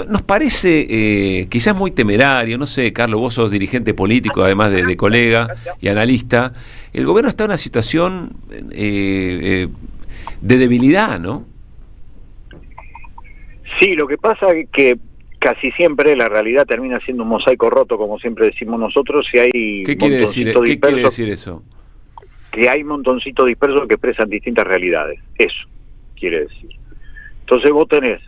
nos parece quizás muy temerario, no sé, Carlos, vos sos dirigente político, además de colega y analista, el gobierno está en una situación de debilidad, ¿no?
Sí, lo que pasa es que casi siempre la realidad termina siendo un mosaico roto, como siempre decimos nosotros, y hay
¿Qué quiere decir eso?
Que hay montoncitos dispersos que expresan distintas realidades. Eso quiere decir. Entonces vos tenés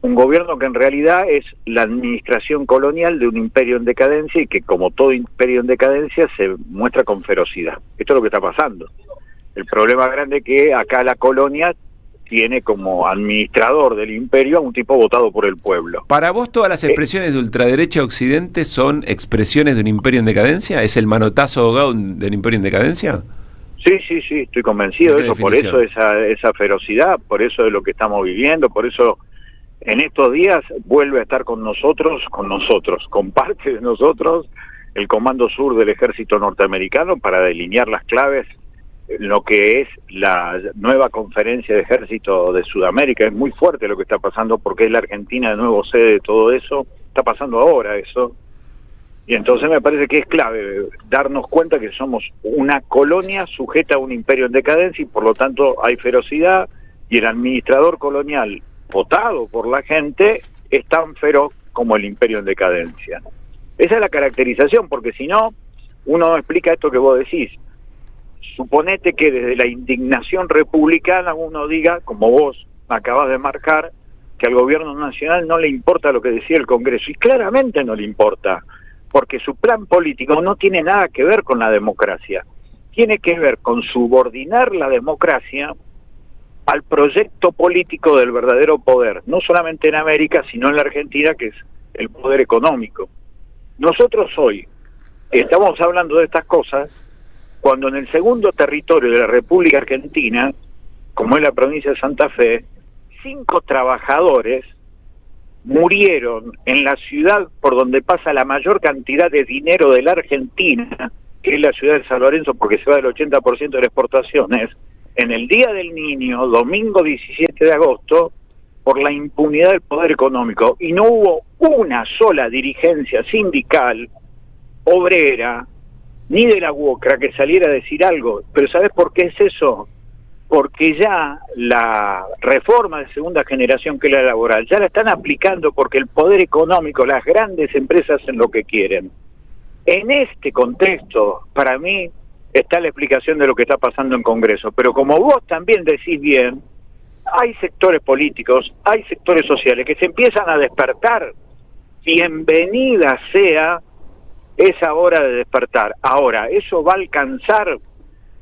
un gobierno que en realidad es la administración colonial de un imperio en decadencia y que, como todo imperio en decadencia, se muestra con ferocidad. Esto es lo que está pasando. El problema grande es que acá la colonia tiene como administrador del imperio a un tipo votado por el pueblo.
¿Para vos todas las expresiones de ultraderecha occidente son expresiones de un imperio en decadencia? ¿Es el manotazo ahogado del imperio en decadencia?
Sí, estoy convencido de eso, por eso esa ferocidad, por eso es lo que estamos viviendo, por eso en estos días vuelve a estar con nosotros, con parte de nosotros, el Comando Sur del Ejército Norteamericano para delinear las claves en lo que es la nueva conferencia de ejército de Sudamérica. Es muy fuerte lo que está pasando porque es la Argentina de nuevo sede de todo eso, está pasando ahora eso. Y entonces me parece que es clave darnos cuenta que somos una colonia sujeta a un imperio en decadencia y por lo tanto hay ferocidad, y el administrador colonial votado por la gente es tan feroz como el imperio en decadencia. Esa es la caracterización, porque si no, uno explica esto que vos decís. Suponete que desde la indignación republicana uno diga, como vos acabas de marcar, que al gobierno nacional no le importa lo que decía el Congreso, y claramente no le importa, porque su plan político no tiene nada que ver con la democracia, tiene que ver con subordinar la democracia al proyecto político del verdadero poder, no solamente en América, sino en la Argentina, que es el poder económico. Nosotros hoy estamos hablando de estas cosas cuando en el segundo territorio de la República Argentina, como es la provincia de Santa Fe, 5 trabajadores murieron en la ciudad por donde pasa la mayor cantidad de dinero de la Argentina, que es la ciudad de San Lorenzo, porque se va del 80% de las exportaciones, en el Día del Niño, domingo 17 de agosto, por la impunidad del poder económico. Y no hubo una sola dirigencia sindical, obrera, ni de la UOCRA que saliera a decir algo. Pero ¿sabés por qué es eso? Porque ya la reforma de segunda generación, que es la laboral, ya la están aplicando porque el poder económico, las grandes empresas hacen lo que quieren. En este contexto, para mí, está la explicación de lo que está pasando en Congreso. Pero como vos también decís bien, hay sectores políticos, hay sectores sociales que se empiezan a despertar. Bienvenida sea esa hora de despertar. Ahora, ¿eso va a alcanzar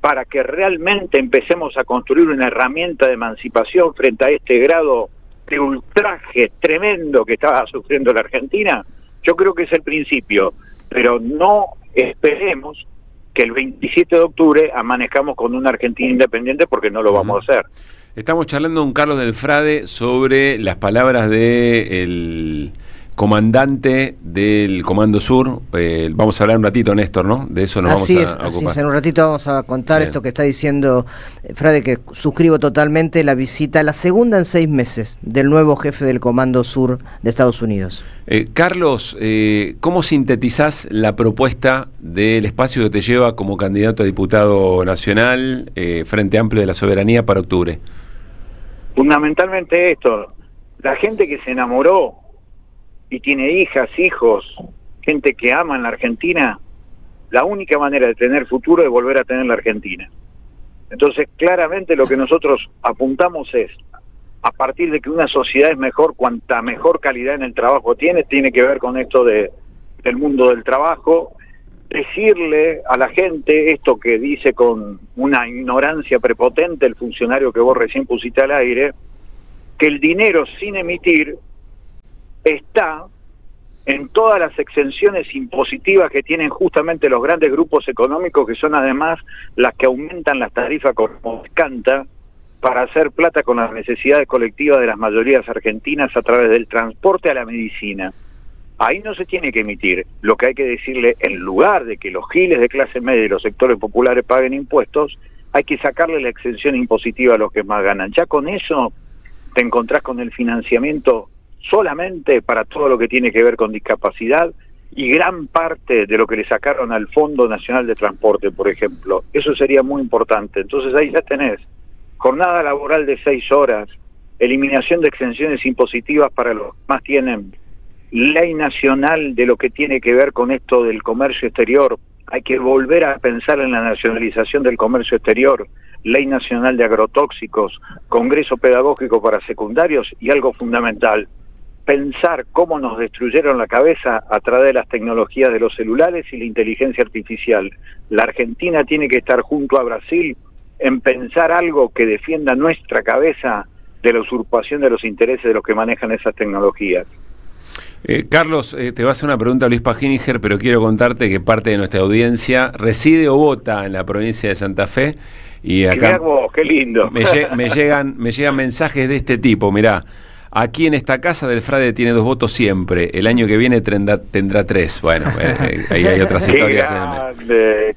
para que realmente empecemos a construir una herramienta de emancipación frente a este grado de ultraje tremendo que estaba sufriendo la Argentina? Yo creo que es el principio, pero no esperemos que el 27 de octubre amanezcamos con una Argentina independiente, porque no lo vamos a hacer.
Estamos charlando con Carlos Del Frade sobre las palabras del comandante del Comando Sur. Vamos a hablar un ratito, Néstor, ¿no? De eso nos vamos a ocupar.
Así es, en un ratito vamos a contar esto que está diciendo Frade, que suscribo totalmente, la visita, la segunda en 6 meses, del nuevo jefe del Comando Sur de Estados Unidos.
Carlos, ¿cómo sintetizás la propuesta del espacio que te lleva como candidato a diputado nacional, Frente Amplio de la Soberanía, para octubre?
Fundamentalmente esto, la gente que se enamoró y tiene hijas, hijos, gente que ama en la Argentina, la única manera de tener futuro es volver a tener la Argentina. Entonces, claramente lo que nosotros apuntamos es, a partir de que una sociedad es mejor, cuanta mejor calidad en el trabajo tiene que ver con esto del mundo del trabajo, decirle a la gente esto que dice con una ignorancia prepotente el funcionario que vos recién pusiste al aire, que el dinero sin emitir está en todas las exenciones impositivas que tienen justamente los grandes grupos económicos, que son además las que aumentan las tarifas como canta para hacer plata con las necesidades colectivas de las mayorías argentinas a través del transporte a la medicina. Ahí no se tiene que emitir. Lo que hay que decirle, en lugar de que los giles de clase media y los sectores populares paguen impuestos, hay que sacarle la exención impositiva a los que más ganan. Ya con eso te encontrás con el financiamiento solamente para todo lo que tiene que ver con discapacidad y gran parte de lo que le sacaron al Fondo Nacional de Transporte, por ejemplo. Eso sería muy importante. Entonces ahí ya tenés jornada laboral de 6 horas, eliminación de exenciones impositivas para los que más tienen, ley nacional de lo que tiene que ver con esto del comercio exterior. Hay que volver a pensar en la nacionalización del comercio exterior, ley nacional de agrotóxicos, congreso pedagógico para secundarios y algo fundamental, pensar cómo nos destruyeron la cabeza a través de las tecnologías de los celulares y la inteligencia artificial. La Argentina tiene que estar junto a Brasil en pensar algo que defienda nuestra cabeza de la usurpación de los intereses de los que manejan esas tecnologías.
Carlos, te va a hacer una pregunta a Luis Paginiger, pero quiero contarte que parte de nuestra audiencia reside o vota en la provincia de Santa Fe. Y acá
mirá vos, qué lindo.
Me llegan mensajes de este tipo. Mirá, aquí en esta casa del Frade tiene 2 votos siempre. El año que viene tendrá 3. Bueno, ahí hay otras historias.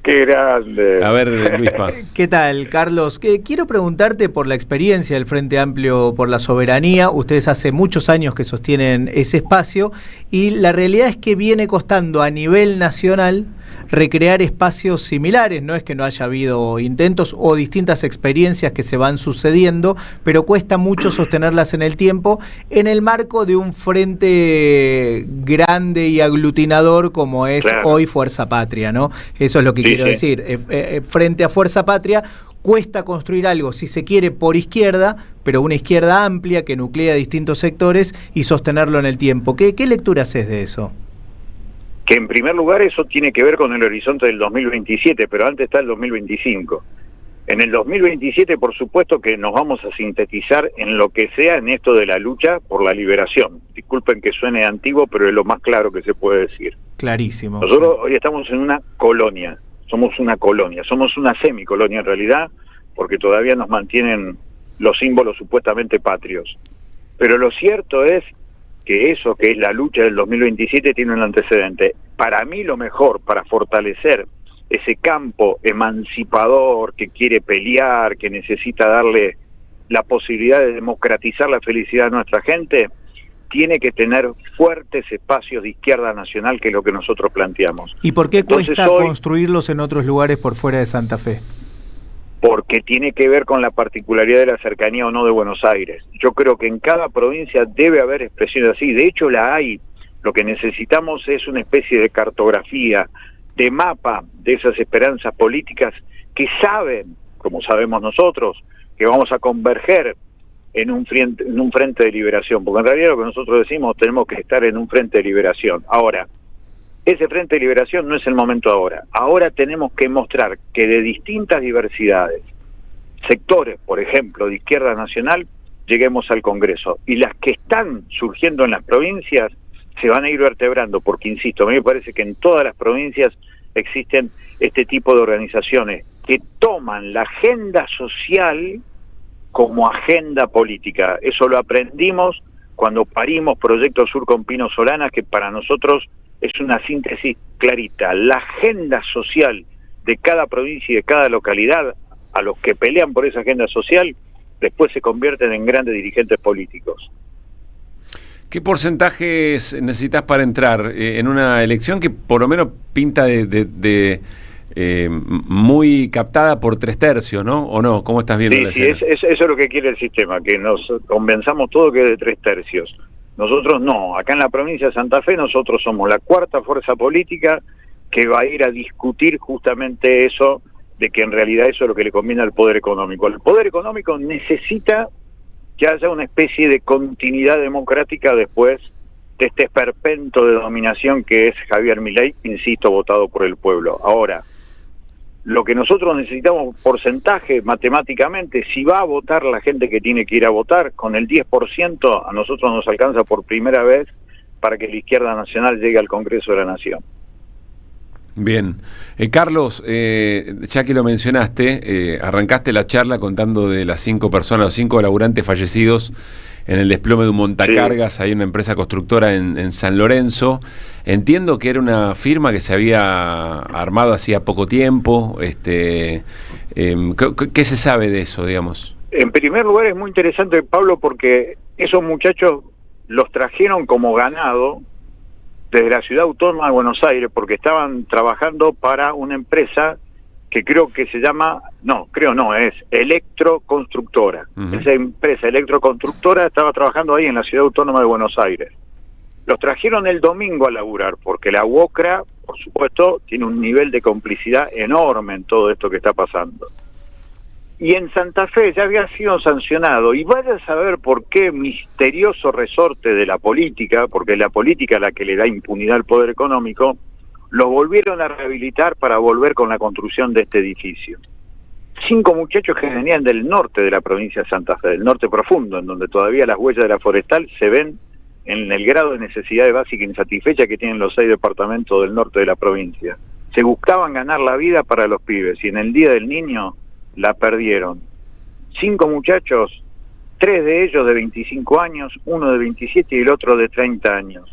Qué grande.
A ver, Luispa.
¿Qué tal, Carlos? Quiero preguntarte por la experiencia del Frente Amplio por la Soberanía. Ustedes hace muchos años que sostienen ese espacio y la realidad es que viene costando a nivel nacional recrear espacios similares. No es que no haya habido intentos o distintas experiencias que se van sucediendo, pero cuesta mucho sostenerlas en el tiempo en el marco de un frente grande y aglutinador como es hoy Fuerza Patria, ¿no? Eso es lo que quiero decir. Frente a Fuerza Patria cuesta construir algo, si se quiere, por izquierda, pero una izquierda amplia que nuclea distintos sectores y sostenerlo en el tiempo. ¿Qué lectura haces de eso?
Que en primer lugar eso tiene que ver con el horizonte del 2027, pero antes está el 2025. En el 2027, por supuesto que nos vamos a sintetizar en lo que sea en esto de la lucha por la liberación. Disculpen que suene antiguo, pero es lo más claro que se puede decir.
Clarísimo.
Nosotros hoy estamos en una colonia, somos una semicolonia en realidad, porque todavía nos mantienen los símbolos supuestamente patrios. Pero lo cierto es que eso que es la lucha del 2027 tiene un antecedente. Para mí lo mejor para fortalecer ese campo emancipador que quiere pelear, que necesita darle la posibilidad de democratizar la felicidad a nuestra gente, tiene que tener fuertes espacios de izquierda nacional, que es lo que nosotros planteamos.
¿Y por qué cuesta construirlos en otros lugares por fuera de Santa Fe?
Porque tiene que ver con la particularidad de la cercanía o no de Buenos Aires. Yo creo que en cada provincia debe haber expresiones así, de hecho la hay. Lo que necesitamos es una especie de cartografía, de mapa de esas esperanzas políticas que saben, como sabemos nosotros, que vamos a converger en un frente de liberación, porque en realidad lo que nosotros decimos, tenemos que estar en un frente de liberación. Ahora, ese frente de liberación no es el momento ahora. Ahora tenemos que mostrar que de distintas diversidades, sectores, por ejemplo, de izquierda nacional, lleguemos al Congreso. Y las que están surgiendo en las provincias se van a ir vertebrando, porque, insisto, a mí me parece que en todas las provincias existen este tipo de organizaciones que toman la agenda social como agenda política. Eso lo aprendimos cuando parimos Proyecto Sur con Pino Solanas, que para nosotros es una síntesis clarita. La agenda social de cada provincia y de cada localidad, a los que pelean por esa agenda social, después se convierten en grandes dirigentes políticos.
¿Qué porcentajes necesitas para entrar en una elección que por lo menos pinta de muy captada por 3/3, ¿no? ¿O no? ¿Cómo estás viendo la escena?
Eso es lo que quiere el sistema, que nos convenzamos todo que es de 3/3. Nosotros no. Acá en la provincia de Santa Fe nosotros somos la cuarta fuerza política que va a ir a discutir justamente eso, de que en realidad eso es lo que le conviene al poder económico. El poder económico necesita que haya una especie de continuidad democrática después de este esperpento de dominación que es Javier Milei, insisto, votado por el pueblo. Ahora, lo que nosotros necesitamos, porcentaje matemáticamente, si va a votar la gente que tiene que ir a votar, con el 10% a nosotros nos alcanza por primera vez para que la izquierda nacional llegue al Congreso de la Nación.
Bien. Carlos, ya que lo mencionaste, arrancaste la charla contando de las 5 personas, los 5 laburantes fallecidos en el desplome de un montacargas, ahí en una empresa constructora en San Lorenzo. Entiendo que era una firma que se había armado hacía poco tiempo. ¿Qué se sabe de eso, digamos?
En primer lugar es muy interesante, Pablo, porque esos muchachos los trajeron como ganado desde la Ciudad Autónoma de Buenos Aires, porque estaban trabajando para una empresa que creo que se llama, es Electroconstructora. Esa empresa Electroconstructora estaba trabajando ahí en la Ciudad Autónoma de Buenos Aires. Los trajeron el domingo a laburar, porque la UOCRA, por supuesto, tiene un nivel de complicidad enorme en todo esto que está pasando. Y en Santa Fe ya había sido sancionado, y vaya a saber por qué misterioso resorte de la política, porque es la política la que le da impunidad al poder económico, los volvieron a rehabilitar para volver con la construcción de este edificio. 5 muchachos que venían del norte de la provincia de Santa Fe, del norte profundo, en donde todavía las huellas de la forestal se ven en el grado de necesidades básicas insatisfechas que tienen los 6 departamentos del norte de la provincia. Se buscaban ganar la vida para los pibes, y en el Día del Niño la perdieron. 5 muchachos, 3 de ellos de 25 años, uno de 27 y el otro de 30 años.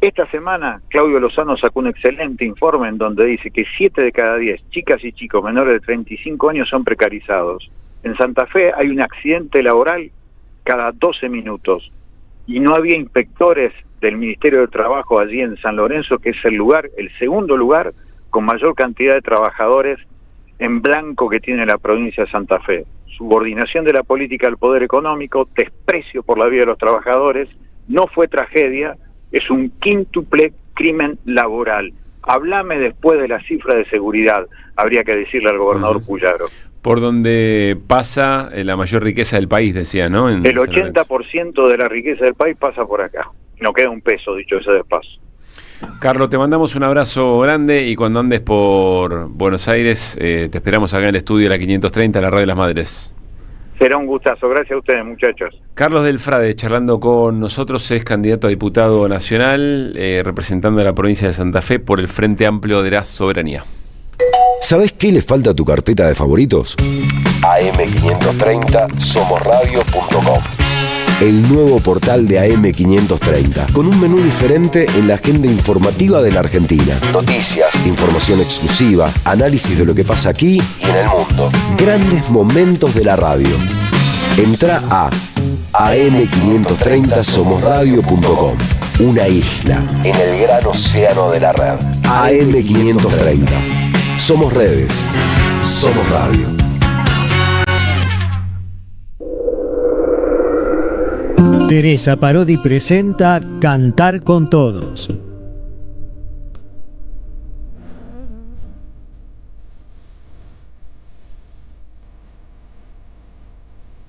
Esta semana Claudio Lozano sacó un excelente informe en donde dice que 7 de cada 10 chicas y chicos menores de 35 años son precarizados. En Santa Fe hay un accidente laboral cada 12 minutos y no había inspectores del Ministerio de Trabajo allí en San Lorenzo, que es el segundo lugar con mayor cantidad de trabajadores en blanco que tiene la provincia de Santa Fe. Subordinación de la política al poder económico, desprecio por la vida de los trabajadores, no fue tragedia, es un quíntuple crimen laboral. Hablame después de la cifra de seguridad, habría que decirle al gobernador Puyaro.
Por donde pasa la mayor riqueza del país, decía, ¿no?
El 80% de la riqueza del país pasa por acá. No queda un peso, dicho ese de paso.
Carlos, te mandamos un abrazo grande y cuando andes por Buenos Aires, te esperamos acá en el estudio de la 530, la Radio de las Madres.
Será un gustazo, gracias a ustedes, muchachos.
Carlos Delfrade, charlando con nosotros, es candidato a diputado nacional, representando a la provincia de Santa Fe por el Frente Amplio de la Soberanía.
¿Sabés qué le falta a tu carpeta de favoritos? AM530 somosradio.com. El nuevo portal de AM530, con un menú diferente en la agenda informativa de la Argentina. Noticias, información exclusiva, análisis de lo que pasa aquí y en el mundo. Grandes momentos de la radio. Entrá a am530 somosradio.com. Una isla en el gran océano de la red. AM530. Somos redes. Somos radio.
Teresa Parodi presenta Cantar con Todos.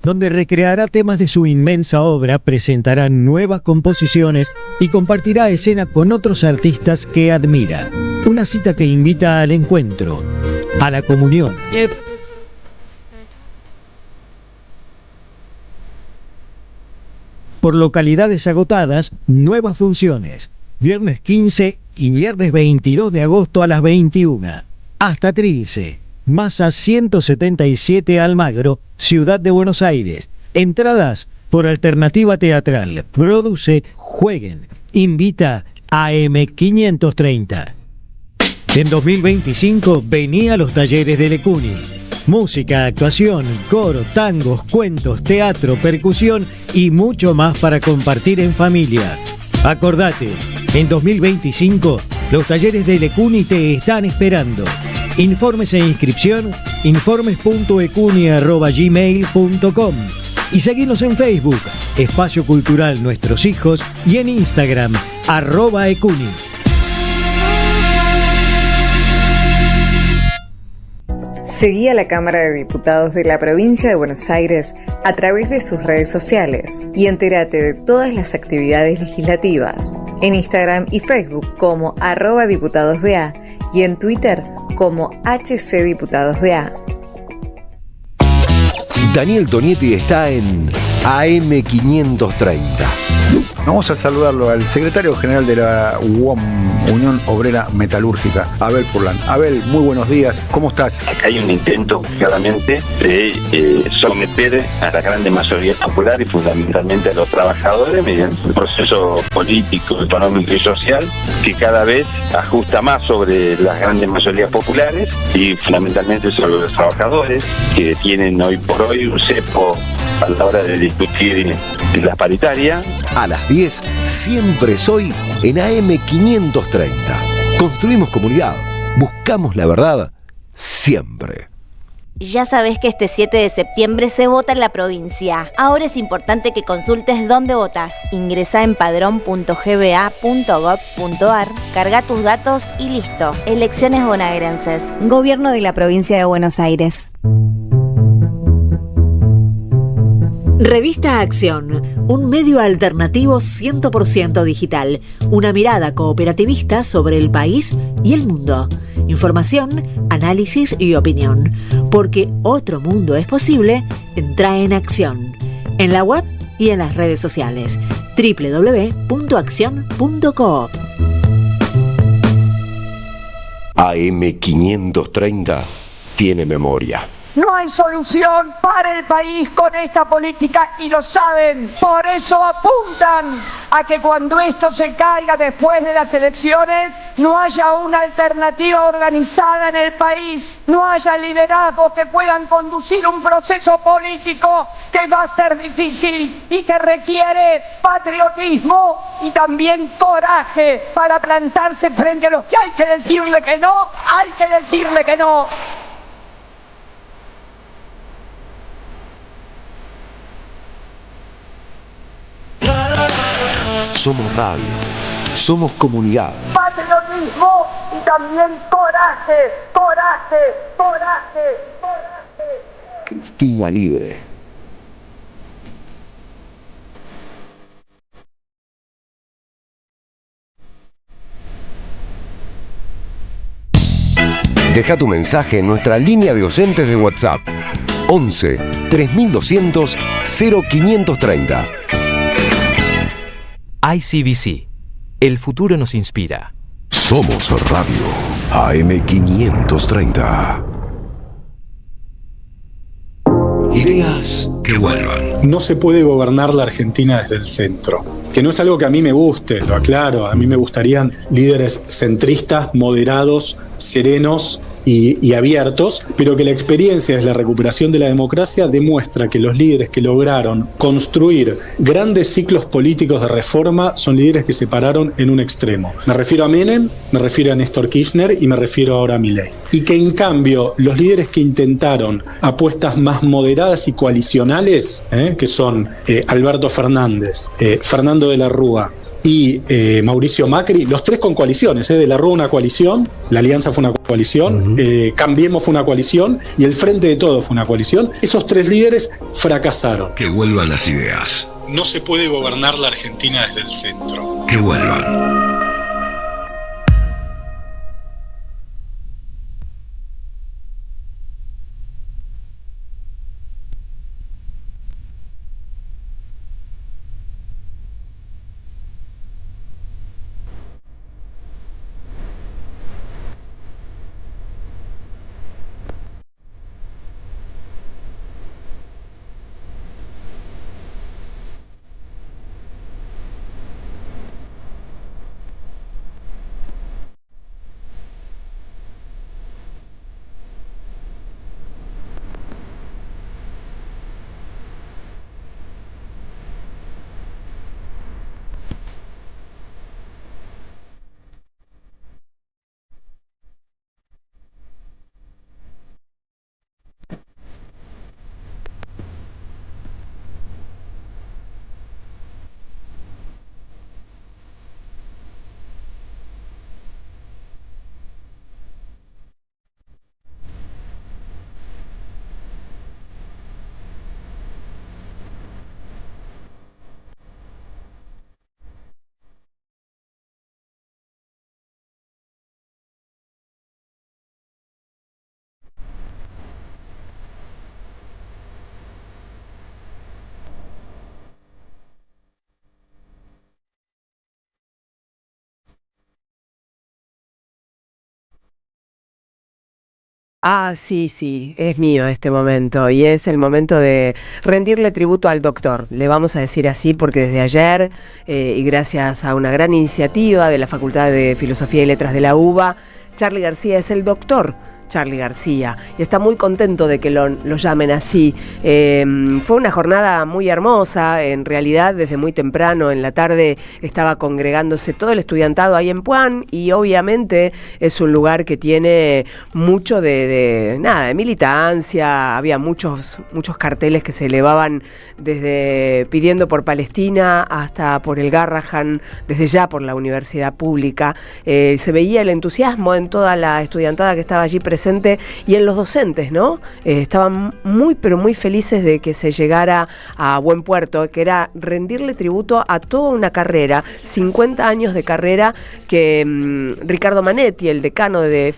Donde recreará temas de su inmensa obra, presentará nuevas composiciones y compartirá escena con otros artistas que admira. Una cita que invita al encuentro, a la comunión. Por localidades agotadas, nuevas funciones. Viernes 15 y viernes 22 de agosto a las 21. Hasta Trilce, Masa 177 Almagro, Ciudad de Buenos Aires. Entradas por Alternativa Teatral. Produce Jueguen. Invita a AM530. En 2025 venía a los talleres de Lecuni. Música, actuación, coro, tangos, cuentos, teatro, percusión y mucho más para compartir en familia. Acordate, en 2025 los talleres de Lecuni te están esperando. Informes e inscripción, informes.ecuni@gmail.com y seguinos en Facebook, Espacio Cultural Nuestros Hijos, y en Instagram, @ecuni.
Seguí a la Cámara de Diputados de la Provincia de Buenos Aires a través de sus redes sociales y entérate de todas las actividades legislativas en Instagram y Facebook como @diputadosBA y en Twitter como HCDiputadosBA.
Daniel Tonietti está en AM530.
Vamos a saludarlo al secretario general de la UOM, Unión Obrera Metalúrgica, Abel Furlan. Abel, muy buenos días, ¿cómo estás?
Acá hay un intento claramente de someter a la grande mayoría popular y fundamentalmente a los trabajadores mediante un proceso político, económico y social que cada vez ajusta más sobre las grandes mayorías populares y fundamentalmente sobre los trabajadores, que tienen hoy por hoy un cepo a la hora de discutir la paritaria.
A las 10, siempre soy en AM530. Construimos comunidad, buscamos la verdad, siempre.
Ya sabés que este 7 de septiembre se vota en la provincia. Ahora es importante que consultes dónde votás. Ingresá en padrón.gba.gov.ar, carga tus datos y listo. Elecciones bonaerenses. Gobierno de la Provincia de Buenos Aires.
Revista Acción, un medio alternativo 100% digital, una mirada cooperativista sobre el país y el mundo. Información, análisis y opinión. Porque otro mundo es posible, entra en Acción. En la web y en las redes sociales. www.accion.coop.
AM530 tiene memoria.
No hay solución para el país con esta política y lo saben. Por eso apuntan a que cuando esto se caiga después de las elecciones, no haya una alternativa organizada en el país, no haya liderazgos que puedan conducir un proceso político que va a ser difícil y que requiere patriotismo y también coraje para plantarse frente a los que hay que decirle que no, hay que decirle que no.
Somos radio, somos comunidad.
Patriotismo y también coraje, coraje, coraje, coraje.
Cristina Libre. Deja tu mensaje en nuestra línea de oyentes de WhatsApp 11 3200 0530.
ICBC. El futuro nos inspira.
Somos Radio AM530. Ideas que vuelvan.
No se puede gobernar la Argentina desde el centro. Que no es algo que a mí me guste, lo aclaro. A mí me gustarían líderes centristas, moderados, serenos y abiertos, pero que la experiencia desde la recuperación de la democracia demuestra que los líderes que lograron construir grandes ciclos políticos de reforma son líderes que se pararon en un extremo. Me refiero a Menem, me refiero a Néstor Kirchner y me refiero ahora a Milei. Y que en cambio los líderes que intentaron apuestas más moderadas y coalicionales, que son Alberto Fernández, Fernando de la Rúa y Mauricio Macri, los tres con coaliciones, de la Rúa una coalición, la Alianza fue una coalición, Cambiemos fue una coalición y el Frente de Todos fue una coalición. Esos tres líderes fracasaron.
Que vuelvan las ideas.
No se puede gobernar la Argentina desde el centro.
Que vuelvan.
Ah, sí, es mío este momento y es el momento de rendirle tributo al doctor. Le vamos a decir así porque desde ayer y gracias a una gran iniciativa de la Facultad de Filosofía y Letras de la UBA, Charly García es el doctor Charly García y está muy contento de que lo llamen así. Fue una jornada muy hermosa, en realidad desde muy temprano en la tarde estaba congregándose todo el estudiantado ahí en Puan y obviamente es un lugar que tiene mucho de militancia, había muchos carteles que se elevaban desde pidiendo por Palestina hasta por el Garrahan, desde ya por la universidad pública. Se veía el entusiasmo en toda la estudiantada que estaba allí presente y en los docentes, ¿no? Estaban pero muy felices de que se llegara a buen puerto, que era rendirle tributo a toda una carrera, 50 años de carrera que Ricardo Manetti, el decano de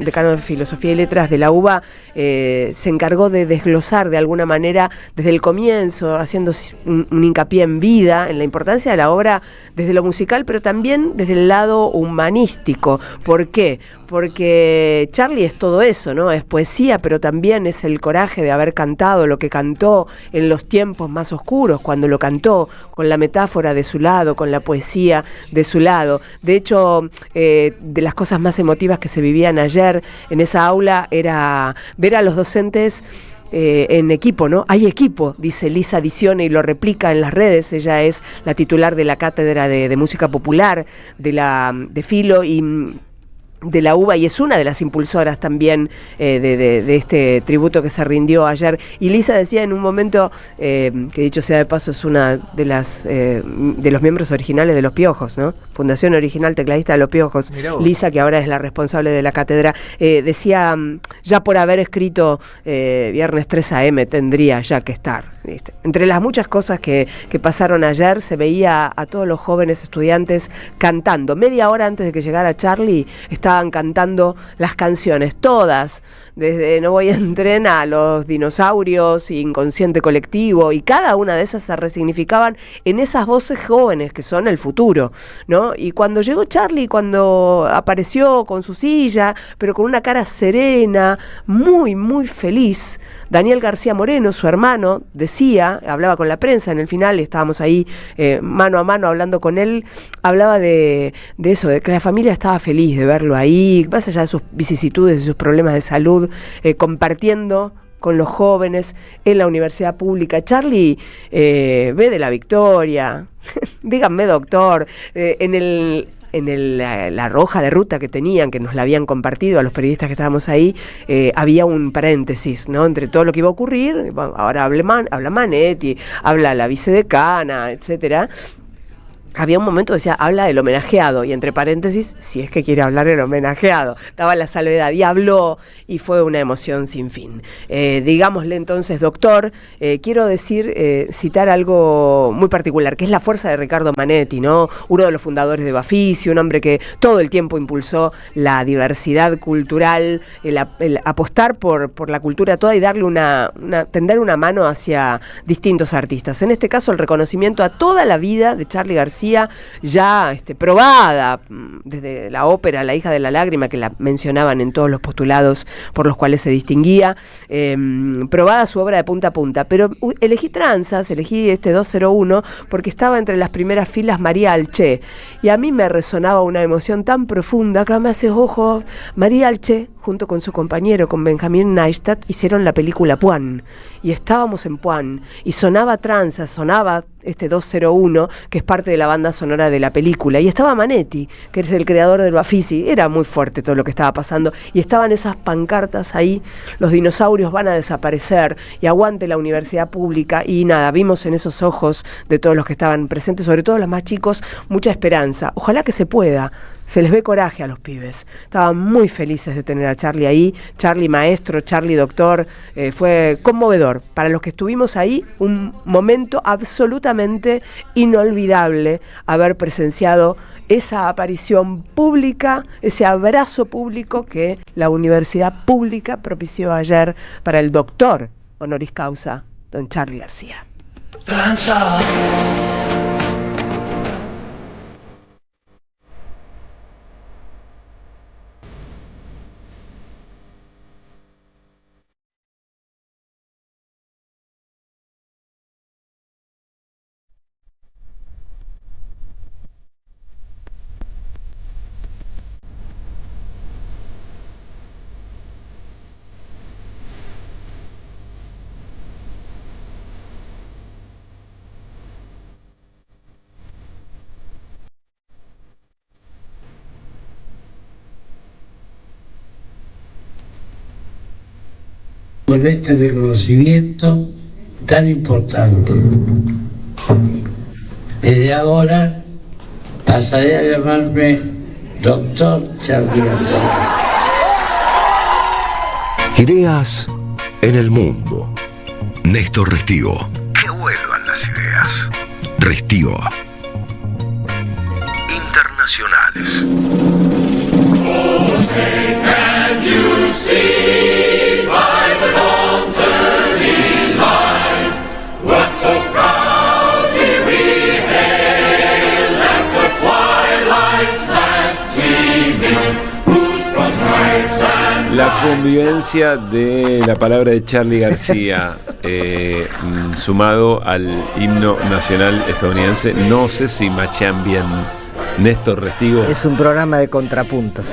decano de Filosofía y Letras de la UBA, se encargó de desglosar de alguna manera desde el comienzo, haciendo un hincapié en vida, en la importancia de la obra desde lo musical, pero también desde el lado humanístico. ¿Por qué? Porque Charly es todo eso, ¿no? Es poesía, pero también es el coraje de haber cantado lo que cantó en los tiempos más oscuros, cuando lo cantó con la metáfora de su lado, con la poesía de su lado. De hecho, de las cosas más emotivas que se vivían ayer en esa aula era ver a los docentes en equipo, ¿no? Hay equipo, dice Lisa Dicione y lo replica en las redes. Ella es la titular de la cátedra de música popular de Filo y de la UBA y es una de las impulsoras también de este tributo que se rindió ayer. Y Lisa decía en un momento, que dicho sea de paso es una de los miembros originales de Los Piojos, ¿no? Fundación Original Tecladista de Los Piojos. Lisa, que ahora es la responsable de la cátedra, decía, ya por haber escrito Viernes 3 AM tendría ya que estar. ¿Viste? Entre las muchas cosas que pasaron ayer, se veía a todos los jóvenes estudiantes cantando. Media hora antes de que llegara Charly, estaban cantando las canciones, todas, desde No voy en tren a Los dinosaurios, Inconsciente colectivo, y cada una de esas se resignificaban en esas voces jóvenes que son el futuro, ¿no? Y cuando llegó Charly, cuando apareció con su silla, pero con una cara serena, muy, muy feliz, Daniel García Moreno, su hermano, decía, hablaba con la prensa en el final, estábamos ahí mano a mano hablando con él, hablaba de eso, de que la familia estaba feliz de verlo ahí, más allá de sus vicisitudes y sus problemas de salud, compartiendo con los jóvenes en la universidad pública. Charly ve de la victoria, díganme doctor, en la hoja de ruta que tenían, que nos la habían compartido a los periodistas que estábamos ahí, había un paréntesis, ¿no? Entre todo lo que iba a ocurrir, ahora habla Manetti, habla la vicedecana, etcétera. Había un momento que decía, habla del homenajeado, y entre paréntesis, si es que quiere hablar del homenajeado, daba la salvedad, y habló, y fue una emoción sin fin. Digámosle entonces, doctor, quiero citar algo muy particular, que es la fuerza de Ricardo Manetti, ¿no? Uno de los fundadores de Bafisi, un hombre que todo el tiempo impulsó la diversidad cultural, el apostar por la cultura toda y darle tender una mano hacia distintos artistas. En este caso, el reconocimiento a toda la vida de Charly García, ya probada desde la ópera La hija de la lágrima, que la mencionaban en todos los postulados por los cuales se distinguía, probada su obra de punta a punta, pero elegí Tranzas, elegí este 201 porque estaba entre las primeras filas María Alché, y a mí me resonaba una emoción tan profunda, que me hace ojo, María Alché junto con su compañero, con Benjamín Neistat, hicieron la película Puan, y estábamos en Puan, y sonaba Tranzas, sonaba este 201, que es parte de la banda sonora de la película, y estaba Manetti, que es el creador del Bafisi. Era muy fuerte todo lo que estaba pasando, y estaban esas pancartas ahí, los dinosaurios van a desaparecer, y aguante la universidad pública, y nada, vimos en esos ojos de todos los que estaban presentes, sobre todo los más chicos, mucha esperanza. Ojalá que se pueda. Se les ve coraje a los pibes. Estaban muy felices de tener a Charly ahí, Charly maestro, Charly doctor. Fue conmovedor. Para los que estuvimos ahí, un momento absolutamente inolvidable haber presenciado esa aparición pública, ese abrazo público que la universidad pública propició ayer para el doctor honoris causa, don Charly García. Tranza.
por este reconocimiento tan importante. Desde ahora pasaré a llamarme Dr. Charlie García.
Ideas en el mundo. Néstor Restivo. Que vuelvan las ideas. Restivo. Internacionales.
La convivencia de la palabra de Charlie García sumado al himno nacional estadounidense, no sé si machan bien. Néstor Restivo.
Es un programa de contrapuntos.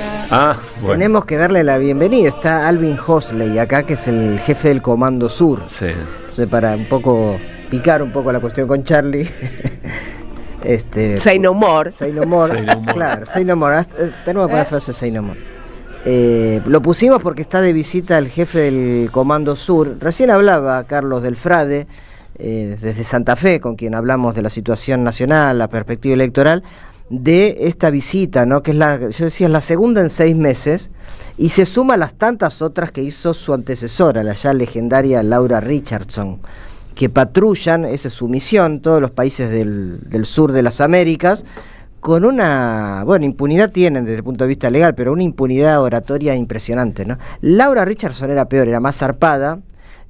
Bueno.
Tenemos que darle la bienvenida. Está Alvin Hosley acá, que es el jefe del Comando Sur.
Sí.
Entonces, para un poco picar un poco la cuestión con Charlie.
Say no more.
Say no more.
Say no more.
Claro, say no more. Tenemos que poner frase say no more. Lo pusimos porque está de visita el jefe del Comando Sur. Recién hablaba Carlos del Frade, desde Santa Fe, con quien hablamos de la situación nacional, la perspectiva electoral, de esta visita, ¿no? Que es yo decía, es la segunda en 6 meses, y se suma a las tantas otras que hizo su antecesora, la ya legendaria Laura Richardson, que patrullan, esa es su misión, todos los países del sur de las Américas, con una, impunidad tienen desde el punto de vista legal, pero una impunidad oratoria impresionante, ¿no? Laura Richardson era peor, era más zarpada.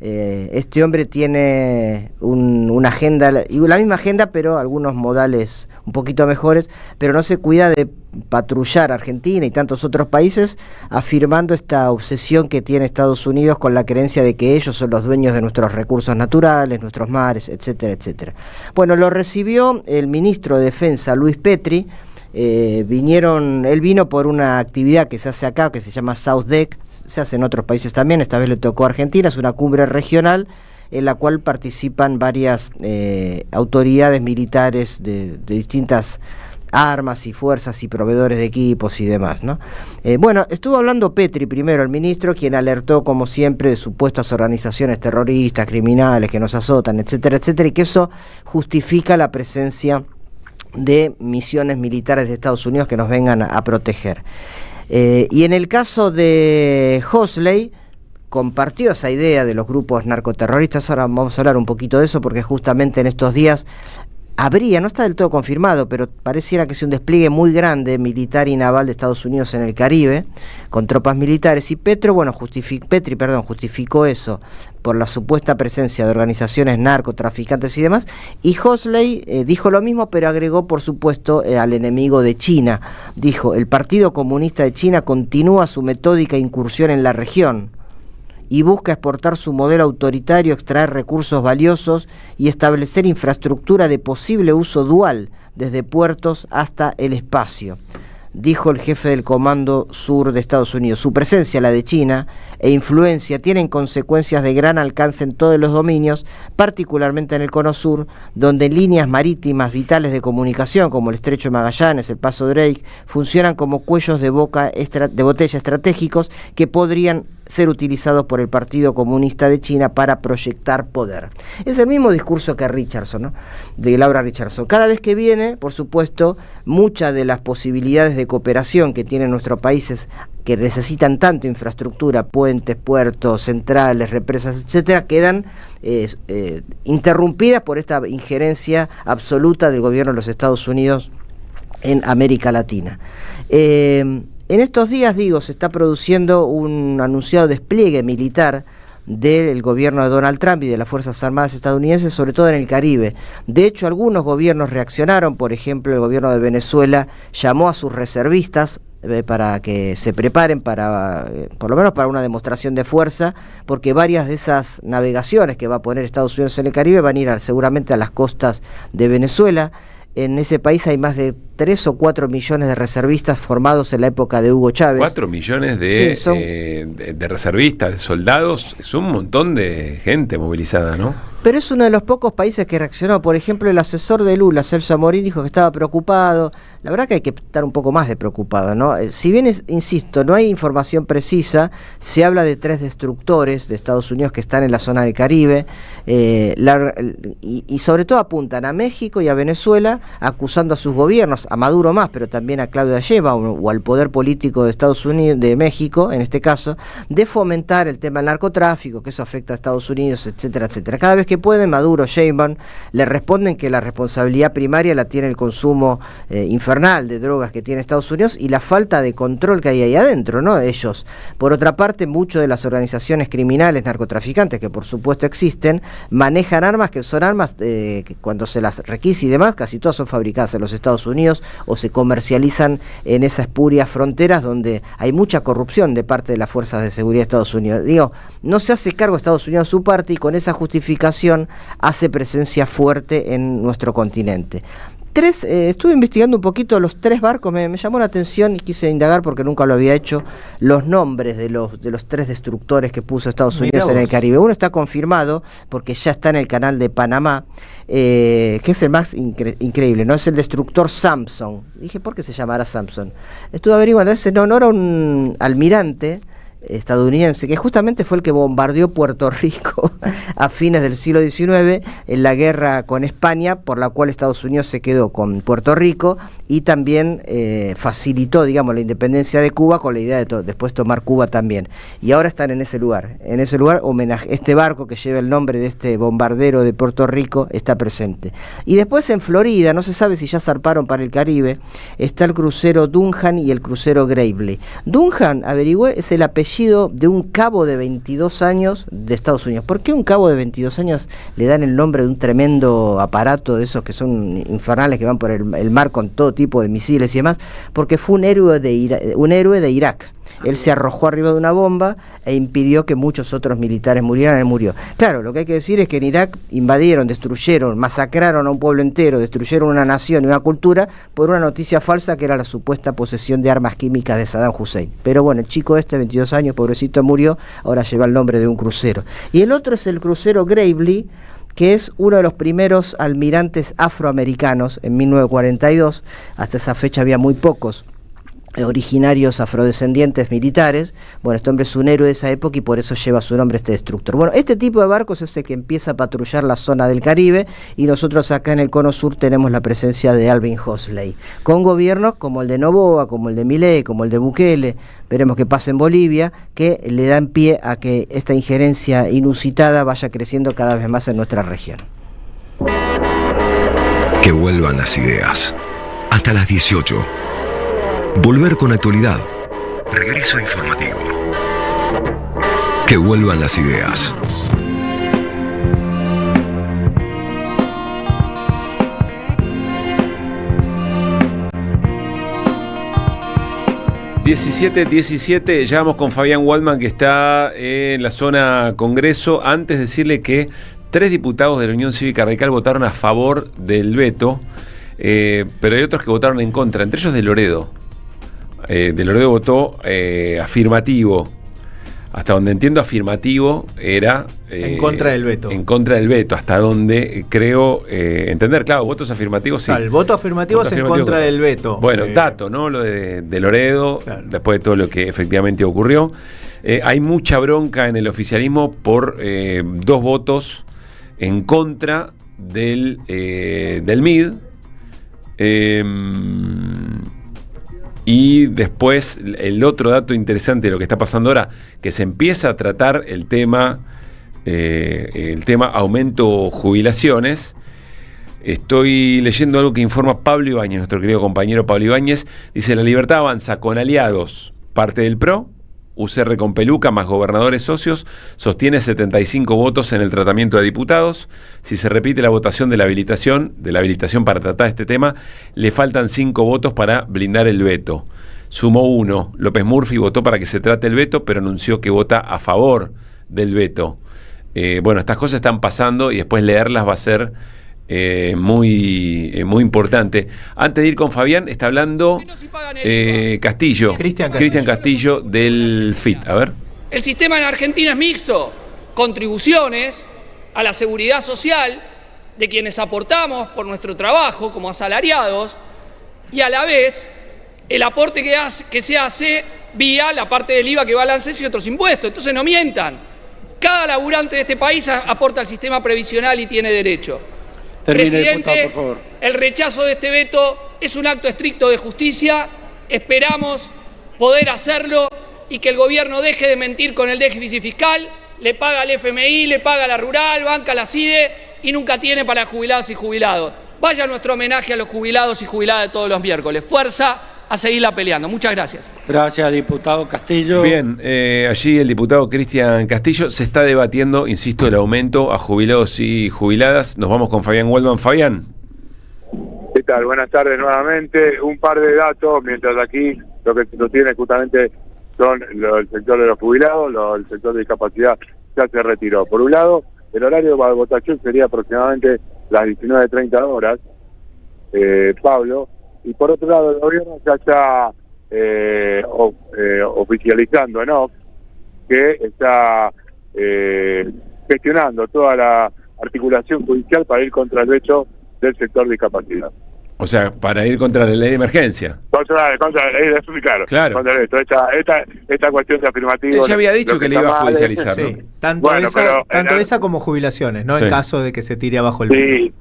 Este hombre tiene una agenda, la misma agenda, pero algunos modales un poquito mejores, pero no se cuida de patrullar Argentina y tantos otros países, afirmando esta obsesión que tiene Estados Unidos con la creencia de que ellos son los dueños de nuestros recursos naturales, nuestros mares, etcétera, etcétera. Bueno, lo recibió el ministro de Defensa, Luis Petri. Él vino por una actividad que se hace acá, que se llama South Deck, se hace en otros países también, esta vez le tocó a Argentina, es una cumbre regional en la cual participan varias autoridades militares de distintas armas y fuerzas y proveedores de equipos y demás, ¿no? Estuvo hablando Petri primero, el ministro, quien alertó como siempre de supuestas organizaciones terroristas, criminales que nos azotan, etcétera, etcétera, y que eso justifica la presencia de misiones militares de Estados Unidos que nos vengan a proteger. Y en el caso de Hosley, compartió esa idea de los grupos narcoterroristas. Ahora vamos a hablar un poquito de eso, porque justamente en estos días no está del todo confirmado, pero pareciera que es un despliegue muy grande militar y naval de Estados Unidos en el Caribe, con tropas militares, y Petri justificó eso por la supuesta presencia de organizaciones narcotraficantes y demás, y Hosley dijo lo mismo, pero agregó, por supuesto, al enemigo de China. Dijo: el Partido Comunista de China continúa su metódica incursión en la región y busca exportar su modelo autoritario, extraer recursos valiosos y establecer infraestructura de posible uso dual, desde puertos hasta el espacio, dijo el jefe del Comando Sur de Estados Unidos. Su presencia, la de China, e influencia tienen consecuencias de gran alcance en todos los dominios, particularmente en el Cono Sur, donde líneas marítimas vitales de comunicación, como el Estrecho de Magallanes, el Paso Drake, funcionan como cuellos de botella estratégicos que podrían ser utilizados por el Partido Comunista de China para proyectar poder. Es el mismo discurso que Richardson, ¿no? De Laura Richardson. Cada vez que viene, por supuesto, muchas de las posibilidades de cooperación que tienen nuestros países, que necesitan tanto infraestructura, puentes, puertos, centrales, represas, etcétera, quedan interrumpidas por esta injerencia absoluta del gobierno de los Estados Unidos en América Latina. En estos días, se está produciendo un anunciado despliegue militar del gobierno de Donald Trump y de las Fuerzas Armadas estadounidenses, sobre todo en el Caribe. De hecho, algunos gobiernos reaccionaron. Por ejemplo, el gobierno de Venezuela llamó a sus reservistas para que se preparen para, por lo menos para una demostración de fuerza, porque varias de esas navegaciones que va a poner Estados Unidos en el Caribe van a ir seguramente a las costas de Venezuela. En ese país hay más de 3 o 4 millones de reservistas formados en la época de Hugo Chávez.
4 millones de reservistas, de soldados, es un montón de gente movilizada, ¿no?
Pero es uno de los pocos países que reaccionó. Por ejemplo, el asesor de Lula, Celso Amorín, dijo que estaba preocupado. La verdad que hay que estar un poco más de preocupado, ¿no? Si bien, insisto, no hay información precisa, se habla de 3 destructores de Estados Unidos que están en la zona del Caribe, y sobre todo apuntan a México y a Venezuela, acusando a sus gobiernos, a Maduro más, pero también a Claudia Sheinbaum o al poder político de Estados Unidos, de México, en este caso, de fomentar el tema del narcotráfico, que eso afecta a Estados Unidos, etcétera, etcétera. Cada vez que pueden, Maduro, Sheinbaum, le responden que la responsabilidad primaria la tiene el consumo infernal de drogas que tiene Estados Unidos y la falta de control que hay ahí adentro, ¿no? Ellos. Por otra parte, muchas de las organizaciones criminales narcotraficantes, que por supuesto existen, manejan armas que son armas que cuando se las requise y demás, casi todas son fabricadas en los Estados Unidos o se comercializan en esas espurias fronteras donde hay mucha corrupción de parte de las fuerzas de seguridad de Estados Unidos. Digo, no se hace cargo Estados Unidos su parte y con esa justificación hace presencia fuerte en nuestro continente. Estuve investigando un poquito los 3 barcos, me llamó la atención y quise indagar porque nunca lo había hecho, los nombres de los 3 destructores que puso Estados Unidos en el Caribe. Uno está confirmado porque ya está en el canal de Panamá, que es el más increíble, ¿no? Es el destructor Samson. Dije, ¿por qué se llamará Samson? Estuve averiguando, es en honor a un almirante estadounidense que justamente fue el que bombardeó Puerto Rico a fines del siglo XIX en la guerra con España, por la cual Estados Unidos se quedó con Puerto Rico y también facilitó, digamos, la independencia de Cuba con la idea de después tomar Cuba también. Y ahora están en ese lugar, este barco que lleva el nombre de este bombardero de Puerto Rico está presente. Y después en Florida, no se sabe si ya zarparon para el Caribe, está el crucero Dunham y el crucero Gravely. Dunham, averigüé, es el apellido de un cabo de 22 años de Estados Unidos. ¿Por qué un cabo de 22 años le dan el nombre de un tremendo aparato de esos que son infernales, que van por el mar con todo tipo de misiles y demás? Porque fue un héroe de Irak. Él se arrojó arriba de una bomba e impidió que muchos otros militares murieran. Él murió. Claro, lo que hay que decir es que en Irak invadieron, destruyeron, masacraron a un pueblo entero, destruyeron una nación y una cultura por una noticia falsa que era la supuesta posesión de armas químicas de Saddam Hussein. Pero bueno, el chico 22 años, pobrecito, murió, ahora lleva el nombre de un crucero. Y el otro es el crucero Gravely, que es uno de los primeros almirantes afroamericanos en 1942. Hasta esa fecha había muy pocos originarios afrodescendientes militares. Bueno, este hombre es un héroe de esa época y por eso lleva su nombre este destructor. Bueno, este tipo de barcos es el que empieza a patrullar la zona del Caribe y nosotros acá en el Cono Sur tenemos la presencia de Alvin Hoxley, con gobiernos como el de Noboa, como el de Milei, como el de Bukele, veremos qué pasa en Bolivia, que le dan pie a que esta injerencia inusitada vaya creciendo cada vez más en nuestra región.
Que vuelvan las ideas. Hasta las 18. Volver con actualidad. Regreso informativo. Que vuelvan las ideas.
...17, ya vamos con Fabián Waldman, que está en la zona Congreso. Antes decirle que 3 diputados de la Unión Cívica Radical votaron a favor del veto, pero hay otros que votaron en contra, entre ellos de Loredo. De Loredo votó afirmativo. Hasta donde entiendo, afirmativo era...
en contra del veto.
En contra del veto, hasta donde creo entender. Claro, votos afirmativos, sí.
El voto afirmativo es en contra del veto.
Bueno, dato, ¿no? Lo de Loredo, claro, después de todo lo que efectivamente ocurrió. Hay mucha bronca en el oficialismo por 2 votos en contra del MID. Y después el otro dato interesante de lo que está pasando ahora, que se empieza a tratar el tema aumento jubilaciones. Estoy leyendo algo que informa Pablo Ibáñez, nuestro querido compañero Pablo Ibáñez. Dice: la Libertad Avanza con aliados, parte del PRO, UCR con Peluca, más gobernadores socios, sostiene 75 votos en el tratamiento de diputados. Si se repite la votación de la habilitación para tratar este tema, le faltan 5 votos para blindar el veto. Sumó 1. López Murphy votó para que se trate el veto, pero anunció que vota a favor del veto. Bueno, estas cosas están pasando y después leerlas va a ser muy importante. Antes de ir con Fabián, está hablando Castillo, Cristian Castillo del FIT. A ver.
El sistema en Argentina es mixto, contribuciones a la seguridad social de quienes aportamos por nuestro trabajo como asalariados y a la vez el aporte que se hace vía la parte del IVA que va al ANSES y otros impuestos. Entonces no mientan. Cada laburante de este país aporta al sistema previsional y tiene derecho.
Termine,
Presidente,
diputado, por favor.
el rechazo de este veto es un acto estricto de justicia. Esperamos poder hacerlo y que el gobierno deje de mentir con el déficit fiscal. Le paga al FMI, le paga a la Rural, banca a la CIDE y nunca tiene para jubilados y jubilados. Vaya nuestro homenaje a los jubilados y jubiladas de todos los miércoles. Fuerza a seguirla peleando. Muchas gracias.
Gracias, diputado Castillo.
Bien, allí el diputado Cristian Castillo. Se está debatiendo, insisto, el aumento a jubilados y jubiladas. Nos vamos con Fabián Wellman. Fabián.
¿Qué tal? Buenas tardes nuevamente. Un par de datos, mientras aquí lo que se tiene justamente son el sector de los jubilados, el sector de discapacidad ya se retiró. Por un lado, el horario de votación sería aproximadamente las 19:30 horas, Pablo, y por otro lado el gobierno ya está oficializando en OFF que está gestionando toda la articulación judicial para ir contra el veto del sector de discapacidad.
O sea, para ir contra la ley de emergencia.
Contra claro. Contra esto, esta cuestión de afirmativo.
Ella había dicho que le iba a judicializar, ¿no?
Sí, tanto esa como jubilaciones, ¿no?
Sí.
En caso de que se tire abajo el veto.
Sí,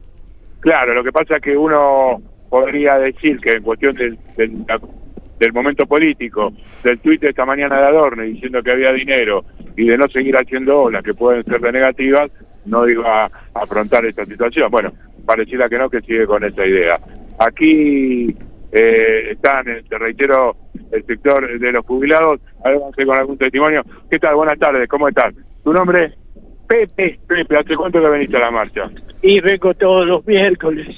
claro, lo que pasa es que uno podría decir que en cuestión del momento político, del tuit de esta mañana de Adorno diciendo que había dinero y de no seguir haciendo olas que pueden ser de negativas, no iba a afrontar esta situación. Bueno, pareciera que no, que sigue con esa idea. Aquí están, te reitero, el sector de los jubilados. Adelante con algún testimonio. ¿Qué tal? Buenas tardes, ¿cómo estás? ¿Tu nombre?
Pepe.
Pepe, ¿hace cuánto que veniste a la marcha?
Y vengo todos los miércoles.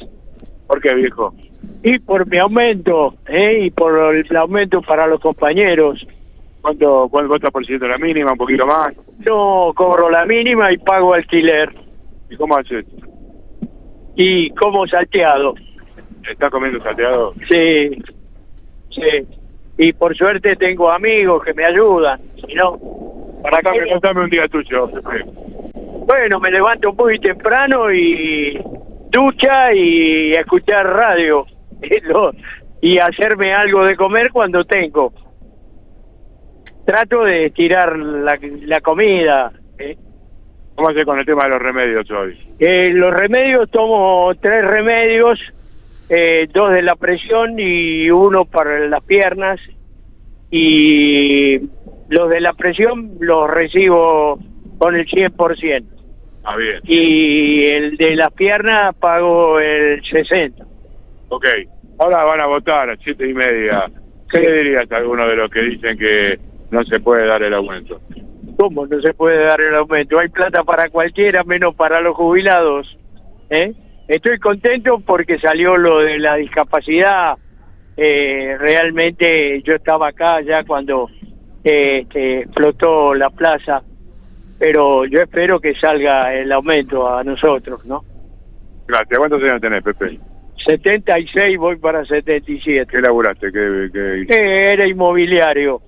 ¿Por qué, viejo?
Y por mi aumento, y por el aumento para los compañeros.
¿Cuánto vota por ciento la mínima? ¿Un poquito más?
No, cobro la mínima y pago alquiler.
¿Y cómo haces?
Y como salteado.
¿Estás comiendo salteado?
Sí. Y por suerte tengo amigos que me ayudan. Si no,
contame un día tuyo, Pepe.
Bueno, me levanto muy temprano y ducha y escuchar radio. Y hacerme algo de comer cuando tengo. Trato de estirar la comida.
¿Cómo haces con el tema de los remedios hoy?
Los remedios, tomo 3 remedios, 2 de la presión y 1 para las piernas. Y los de la presión los recibo con el 100%.
Ah, bien.
Y el de las piernas pago el 60%.
Ok. Ahora van a votar a 7:30. ¿Qué le dirías a alguno de los que dicen que no se puede dar el aumento?
¿Cómo no se puede dar el aumento? Hay plata para cualquiera, menos para los jubilados. Estoy contento porque salió lo de la discapacidad. Realmente yo estaba acá ya cuando explotó la plaza, pero yo espero que salga el aumento a nosotros, ¿no?
Gracias. ¿Cuántos años tenés, Pepe?
76, voy para 77.
¿Qué laburaste?
Era inmobiliario.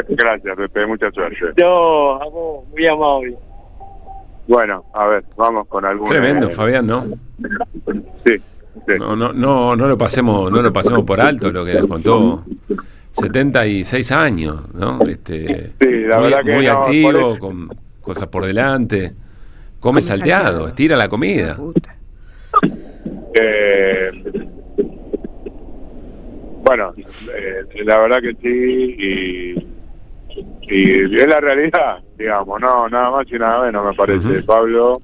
Gracias, Pepe, mucha suerte.
No, a vos, muy amable.
Bueno, a ver, vamos con algún...
Tremendo, Fabián, ¿no?
Sí.
No lo pasemos por alto lo que nos contó. 76 años, ¿no?
Sí, la verdad que
muy
no,
activo, con cosas por delante. Come salteado, estira la comida.
Bueno, la verdad que sí, y es la realidad, digamos, no, nada más y nada menos me parece, Pablo,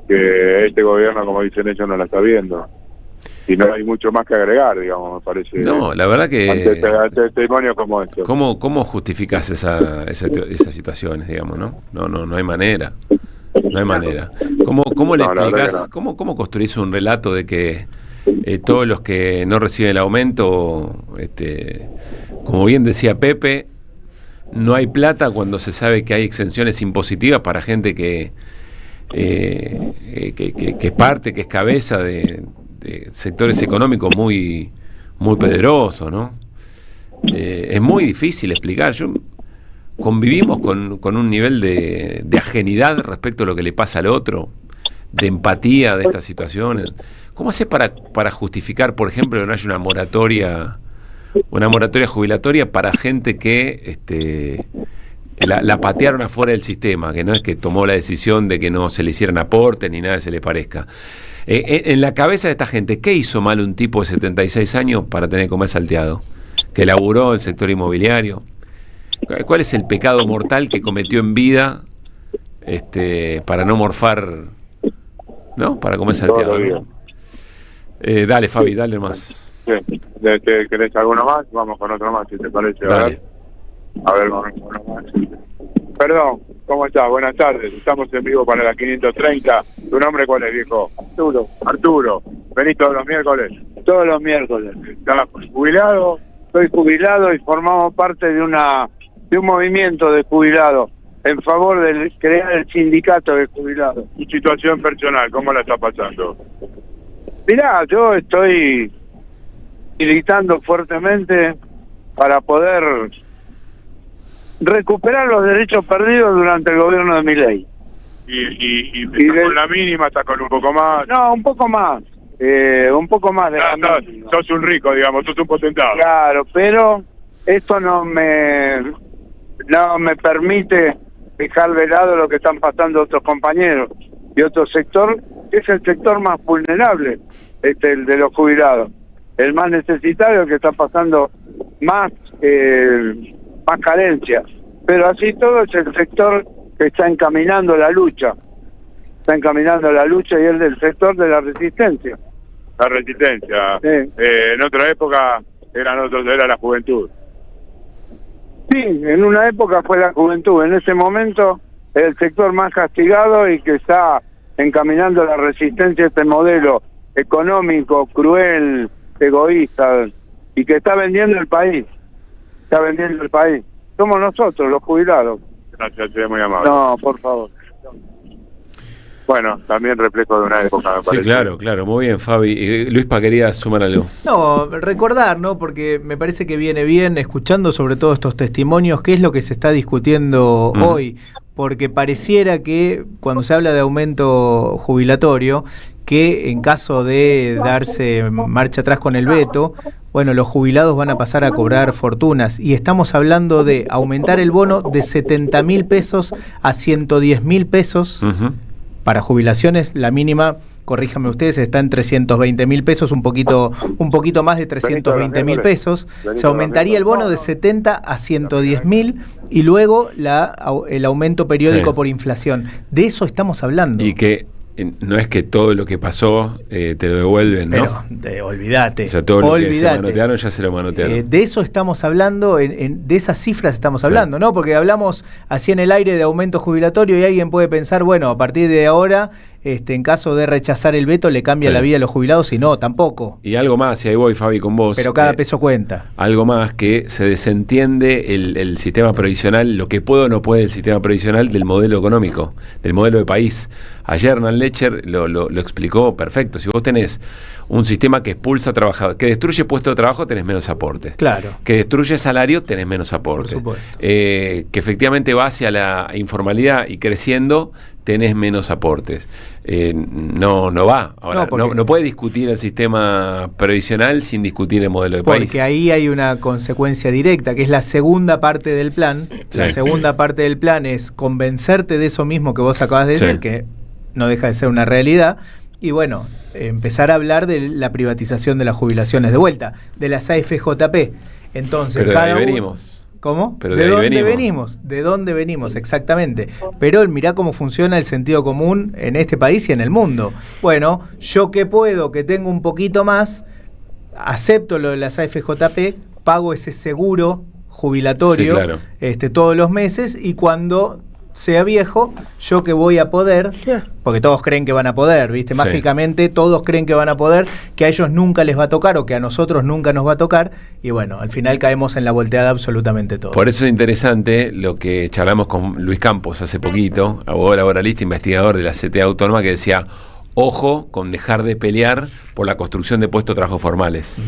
que este gobierno, como dicen ellos, no la está viendo. Y no hay mucho más que agregar, digamos, me parece.
No, la verdad que...
Ante testimonios como este.
¿Cómo justificás esas situaciones, digamos, no? No hay manera. No hay manera. ¿Cómo le explicás, no. cómo construís un relato de que todos los que no reciben el aumento, como bien decía Pepe, no hay plata cuando se sabe que hay exenciones impositivas para gente que es parte, que es cabeza de sectores económicos muy poderosos, ¿no? Es muy difícil explicar. Yo convivimos con un nivel de ajenidad respecto a lo que le pasa al otro, de empatía de estas situaciones. ¿Cómo haces para justificar, por ejemplo, que no haya una moratoria jubilatoria para gente que la patearon afuera del sistema, que no es que tomó la decisión de que no se le hicieran aportes ni nada que se le parezca? En la cabeza de esta gente, ¿qué hizo mal un tipo de 76 años para tener que comer salteado? Que laburó en el sector inmobiliario. ¿Cuál es el pecado mortal que cometió en vida para no morfar, ¿no? Para comer salteado, ¿no? Dale, Fabi, dale más.
Sí. ¿Querés alguno más? Vamos con otro más, si te parece.
Dale.
A ver, vamos con uno más. Perdón, ¿cómo estás? Buenas tardes. Estamos en vivo para la 530. ¿Tu nombre cuál es, viejo? Arturo. ¿Venís todos los miércoles? Todos los miércoles. ¿Estás jubilado? Estoy jubilado y formamos parte de un movimiento de jubilados en favor de crear el sindicato de jubilados. ¿Tu situación personal, cómo la está pasando? Mirá, yo estoy militando fuertemente para poder recuperar los derechos perdidos durante el gobierno de Milei. ¿Y con la mínima estás con un poco más? No, un poco más. Un poco más de la mínima. Sos un rico, digamos, sos un potentado. Claro, pero esto no me permite dejar de lado lo que están pasando otros compañeros y otro sector, que es el sector más vulnerable, el de los jubilados, el más necesitado, el que está pasando más carencias. Pero así todo es el sector que está encaminando la lucha. Está encaminando la lucha y es del sector de la resistencia. La resistencia. Sí. En otra época era la juventud. Sí, en una época fue la juventud. En ese momento el sector más castigado y que está encaminando la resistencia a este modelo económico, cruel, egoísta, y que está vendiendo el país. Está vendiendo el país. Somos nosotros, los jubilados. Gracias, muy amable. No, por favor. Bueno, también reflejo de una época, me parece.
Sí, claro, muy bien, Fabi. Luispa, quería sumar algo.
No, recordar, ¿no? Porque me parece que viene bien, escuchando sobre todo estos testimonios, qué es lo que se está discutiendo hoy. Porque pareciera que cuando se habla de aumento jubilatorio, que en caso de darse marcha atrás con el veto, bueno, los jubilados van a pasar a cobrar fortunas. Y estamos hablando de aumentar el bono de 70.000 pesos a 110.000 pesos. Para jubilaciones, la mínima, corríjame ustedes, está en 320.000 pesos, un poquito más de 320.000 pesos. Se aumentaría el bono de 70 a 110.000 y luego el aumento periódico por inflación. De eso estamos hablando.
Y que no es que todo lo que pasó te lo devuelven, ¿no?
Pero olvídate.
O sea, todo lo que se manotearon ya se lo manotearon.
De eso estamos hablando, de esas cifras estamos hablando, ¿no? Porque hablamos así en el aire de aumento jubilatorio y alguien puede pensar, bueno, a partir de ahora, en caso de rechazar el veto, le cambia la vida a los jubilados, y no, tampoco.
Y algo más, y ahí voy, Fabi, con vos.
Pero cada peso cuenta.
Algo más, que se desentiende el sistema previsional, lo que puede o no puede el sistema previsional del modelo económico, del modelo de país. Ayer Hernán Lecher lo explicó perfecto. Si vos tenés un sistema que expulsa a trabajadores, que destruye puestos de trabajo, tenés menos aportes.
Claro.
Que destruye salario, tenés menos aportes.
Por supuesto.
Que efectivamente va hacia la informalidad y creciendo, tenés menos aportes. No va. Ahora, no puede discutir el sistema previsional sin discutir el modelo de país.
Porque ahí hay una consecuencia directa, que es la segunda parte del plan. Sí. La segunda parte del plan es convencerte de eso mismo que vos acabas de decir, que no deja de ser una realidad. Y bueno, empezar a hablar de la privatización de las jubilaciones de vuelta, de las AFJP. Entonces,
pero cada venimos.
¿Cómo?
Pero
¿De dónde venimos? ¿De dónde venimos? Exactamente. Pero mirá cómo funciona el sentido común en este país y en el mundo. Bueno, yo que puedo, que tengo un poquito más, acepto lo de las AFJP, pago ese seguro jubilatorio todos los meses, y cuando sea viejo, yo que voy a poder, porque todos creen que van a poder, ¿viste? Mágicamente todos creen que van a poder, que a ellos nunca les va a tocar o que a nosotros nunca nos va a tocar, y bueno, al final caemos en la volteada absolutamente todo.
Por eso es interesante lo que charlamos con Luis Campos hace poquito, abogado laboralista, investigador de la CTA Autónoma, que decía, Ojo con dejar de pelear por la construcción de puestos de trabajo formales.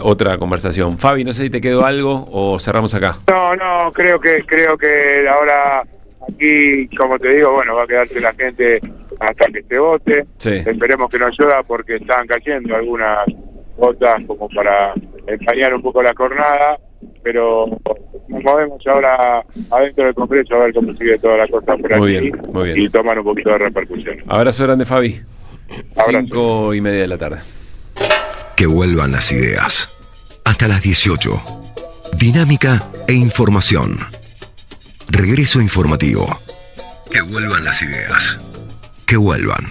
Otra conversación. Fabi, no sé si te quedó algo o cerramos acá.
No, creo que ahora aquí, como te digo, bueno, va a quedarse la gente hasta que se vote.
Sí.
Esperemos que no llueva porque están cayendo algunas gotas como para empañar un poco la jornada, pero nos movemos ahora adentro del Congreso a ver cómo sigue toda la cosa por
Muy
aquí
bien.
y tomar un poquito de repercusión.
Abrazo grande, Fabi.
Abrazo.
5:30 de la tarde.
Que vuelvan las ideas. Hasta las 18. Dinámica e información. Regreso informativo. Que vuelvan las ideas. Que vuelvan.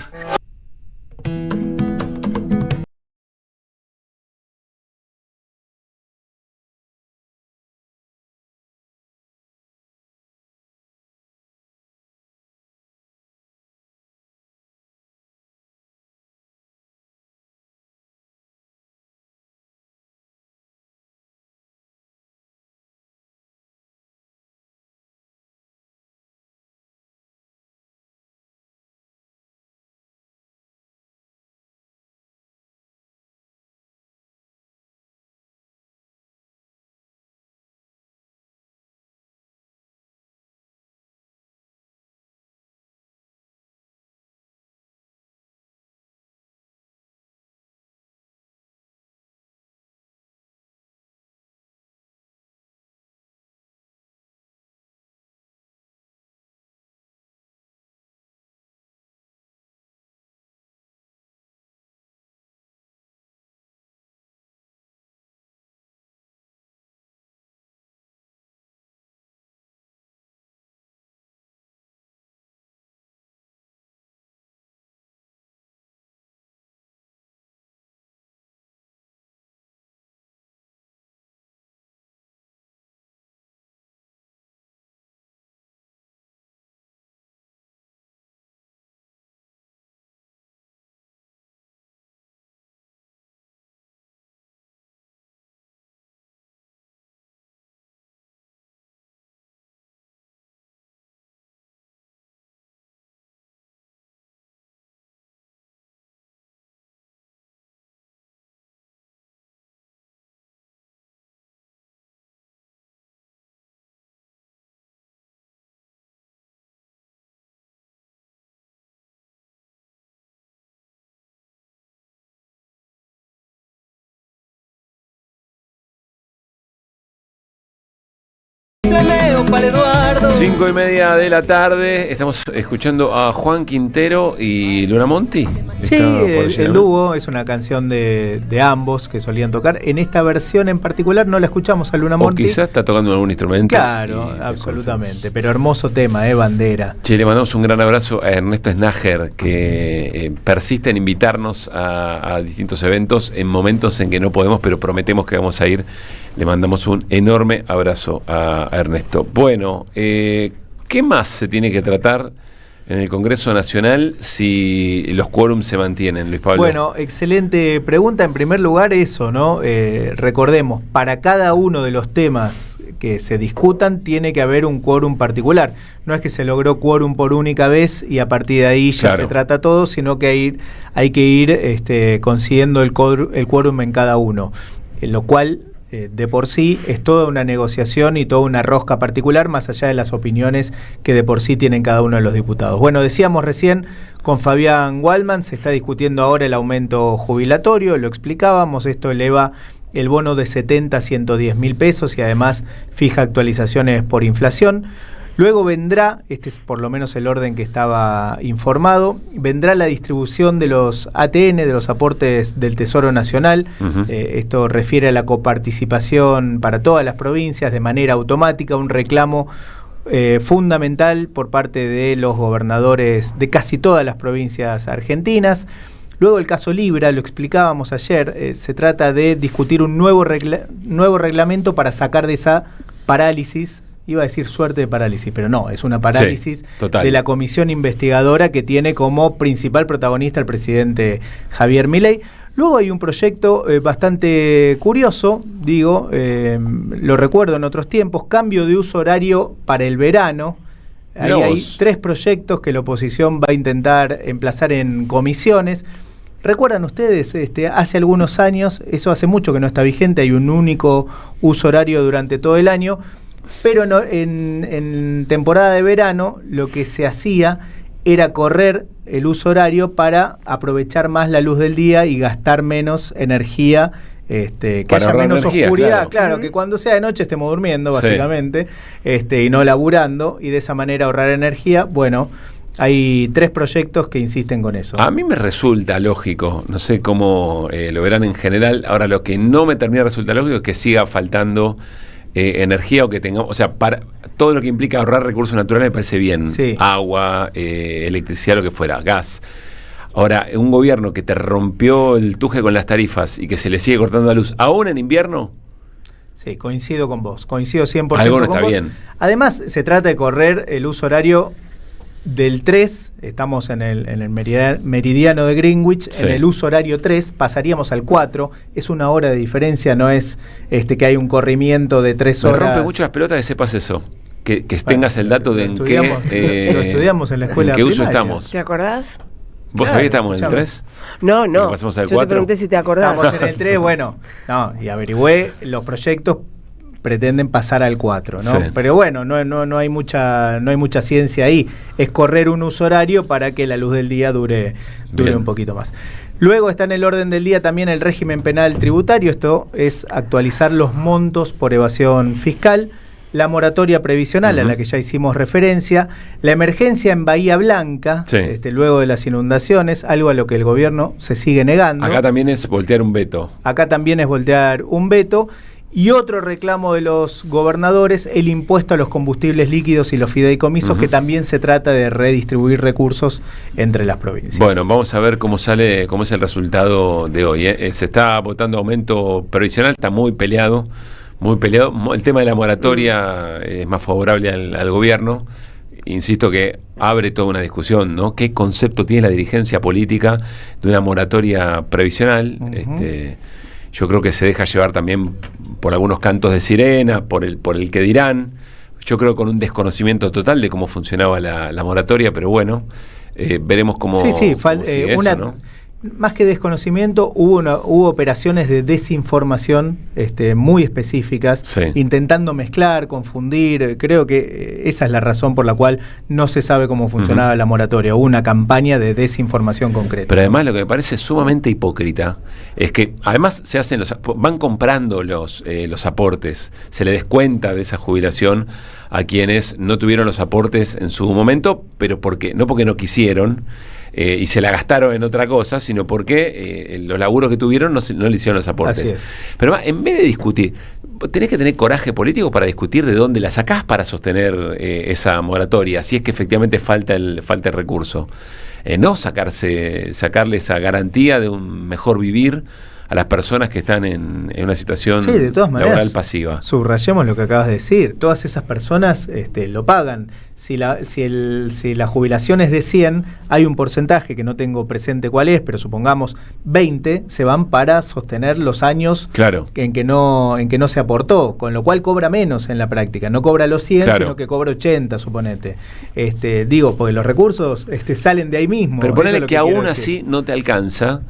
Para Eduardo.
5:30 de la tarde. Estamos escuchando a Juan Quintero y Luna Monti.
Sí, el dúo es una canción de ambos que solían tocar. En esta versión en particular no la escuchamos a Luna Monti.
O quizás está tocando algún instrumento.
Claro, absolutamente. Pero hermoso tema, bandera.
Che, le mandamos un gran abrazo a Ernesto Snager, que persiste en invitarnos a distintos eventos en momentos en que no podemos, pero prometemos que vamos a ir. Le mandamos un enorme abrazo a Ernesto. Bueno, ¿qué más se tiene que tratar en el Congreso Nacional si los quórums se mantienen, Luis Pablo?
Bueno, excelente pregunta. En primer lugar, eso, ¿no? Recordemos, para cada uno de los temas que se discutan tiene que haber un quórum particular. No es que se logró quórum por única vez y a partir de ahí ya se trata todo, sino que hay que ir consiguiendo el quórum en cada uno, lo cual de por sí es toda una negociación y toda una rosca particular, más allá de las opiniones que de por sí tienen cada uno de los diputados. Bueno, decíamos recién con Fabián Waldman, se está discutiendo ahora el aumento jubilatorio, lo explicábamos, esto eleva el bono de 70 a 110 mil pesos y además fija actualizaciones por inflación. Luego vendrá, este es por lo menos el orden que estaba informado, vendrá la distribución de los ATN, de los aportes del Tesoro Nacional. Esto refiere a la coparticipación para todas las provincias de manera automática, un reclamo fundamental por parte de los gobernadores de casi todas las provincias argentinas. Luego el caso Libra, lo explicábamos ayer, se trata de discutir un nuevo reglamento para sacar de esa parálisis. Iba a decir suerte de parálisis, pero no, es una parálisis de la comisión investigadora que tiene como principal protagonista el presidente Javier Milei. Luego hay un proyecto bastante curioso, lo recuerdo en otros tiempos, cambio de uso horario para el verano. Ahí hay 3 proyectos que la oposición va a intentar emplazar en comisiones. ¿Recuerdan ustedes? Hace algunos años, eso hace mucho que no está vigente, hay un único uso horario durante todo el año, pero no, en temporada de verano lo que se hacía era correr el uso horario para aprovechar más la luz del día y gastar menos energía, que haya menos energía, oscuridad, claro, que cuando sea de noche estemos durmiendo, básicamente, y no laburando, y de esa manera ahorrar energía. Bueno, hay 3 proyectos que insisten con eso.
A mí me resulta lógico, no sé cómo lo verán en general. Ahora, lo que no me termina de resultar lógico es que siga faltando energía, o que tengamos, o sea, para todo lo que implica ahorrar recursos naturales me parece bien. Sí. Agua, electricidad, lo que fuera, gas. Ahora, un gobierno que te rompió el tuje con las tarifas y que se le sigue cortando la luz, aún en invierno.
Sí, coincido con vos, coincido 100%
algo no
con
está
vos.
Bien.
Además, se trata de correr el uso horario del 3, estamos en el meridiano de Greenwich, en el uso horario 3, pasaríamos al 4, es una hora de diferencia, no es que hay un corrimiento de 3 horas.
Me rompe mucho las pelotas que sepas eso, que tengas el dato de en qué...
lo estudiamos en la escuela
¿en qué
primaria.
uso estamos?
¿Te acordás?
¿Vos sabés que estamos en el 3?
No, no.
Pasamos al
Yo
4.
te pregunté si te acordás.
Estamos en el 3, bueno, no, y averigüé, los proyectos pretenden pasar al 4, ¿no? Sí. Pero bueno, no hay mucha ciencia ahí. Es correr un uso horario para que la luz del día dure un poquito más. Luego está en el orden del día también el régimen penal tributario. Esto es actualizar los montos por evasión fiscal. La moratoria previsional, a la que ya hicimos referencia, la emergencia en Bahía Blanca, luego de las inundaciones, algo a lo que el gobierno se sigue negando.
Acá también es voltear un veto.
Y otro reclamo de los gobernadores, el impuesto a los combustibles líquidos y los fideicomisos, que también se trata de redistribuir recursos entre las provincias.
Bueno, vamos a ver cómo es el resultado de hoy. Se está votando aumento previsional, está muy peleado. El tema de la moratoria es más favorable al gobierno. Insisto que abre toda una discusión, ¿no? ¿Qué concepto tiene la dirigencia política de una moratoria previsional? Yo creo que se deja llevar también por algunos cantos de sirena, por el que dirán. Yo creo con un desconocimiento total de cómo funcionaba la moratoria, pero bueno, veremos cómo sigue eso, ¿no?
Más que desconocimiento, hubo operaciones de desinformación muy específicas, intentando mezclar, confundir. Creo que esa es la razón por la cual no se sabe cómo funcionaba la moratoria. Hubo una campaña de desinformación concreta.
Pero además lo que me parece sumamente hipócrita es que además van comprando los aportes, se le descuenta de esa jubilación a quienes no tuvieron los aportes en su momento, pero no porque no quisieron, y se la gastaron en otra cosa, sino porque los laburos que tuvieron no le hicieron los aportes.
Así es.
Pero en vez de discutir, tenés que tener coraje político para discutir de dónde la sacás para sostener esa moratoria, si es que efectivamente falta el recurso. No sacarle esa garantía de un mejor vivir a las personas que están en una situación
de todas maneras,
laboral pasiva.
Subrayemos lo que acabas de decir. Todas esas personas lo pagan. Si la jubilación es de 100, hay un porcentaje que no tengo presente cuál es, pero supongamos 20 se van para sostener los años en que no se aportó, con lo cual cobra menos en la práctica. No cobra los 100, sino que cobra 80, suponete. Porque los recursos salen de ahí mismo.
Pero ponele que aún así no te alcanza.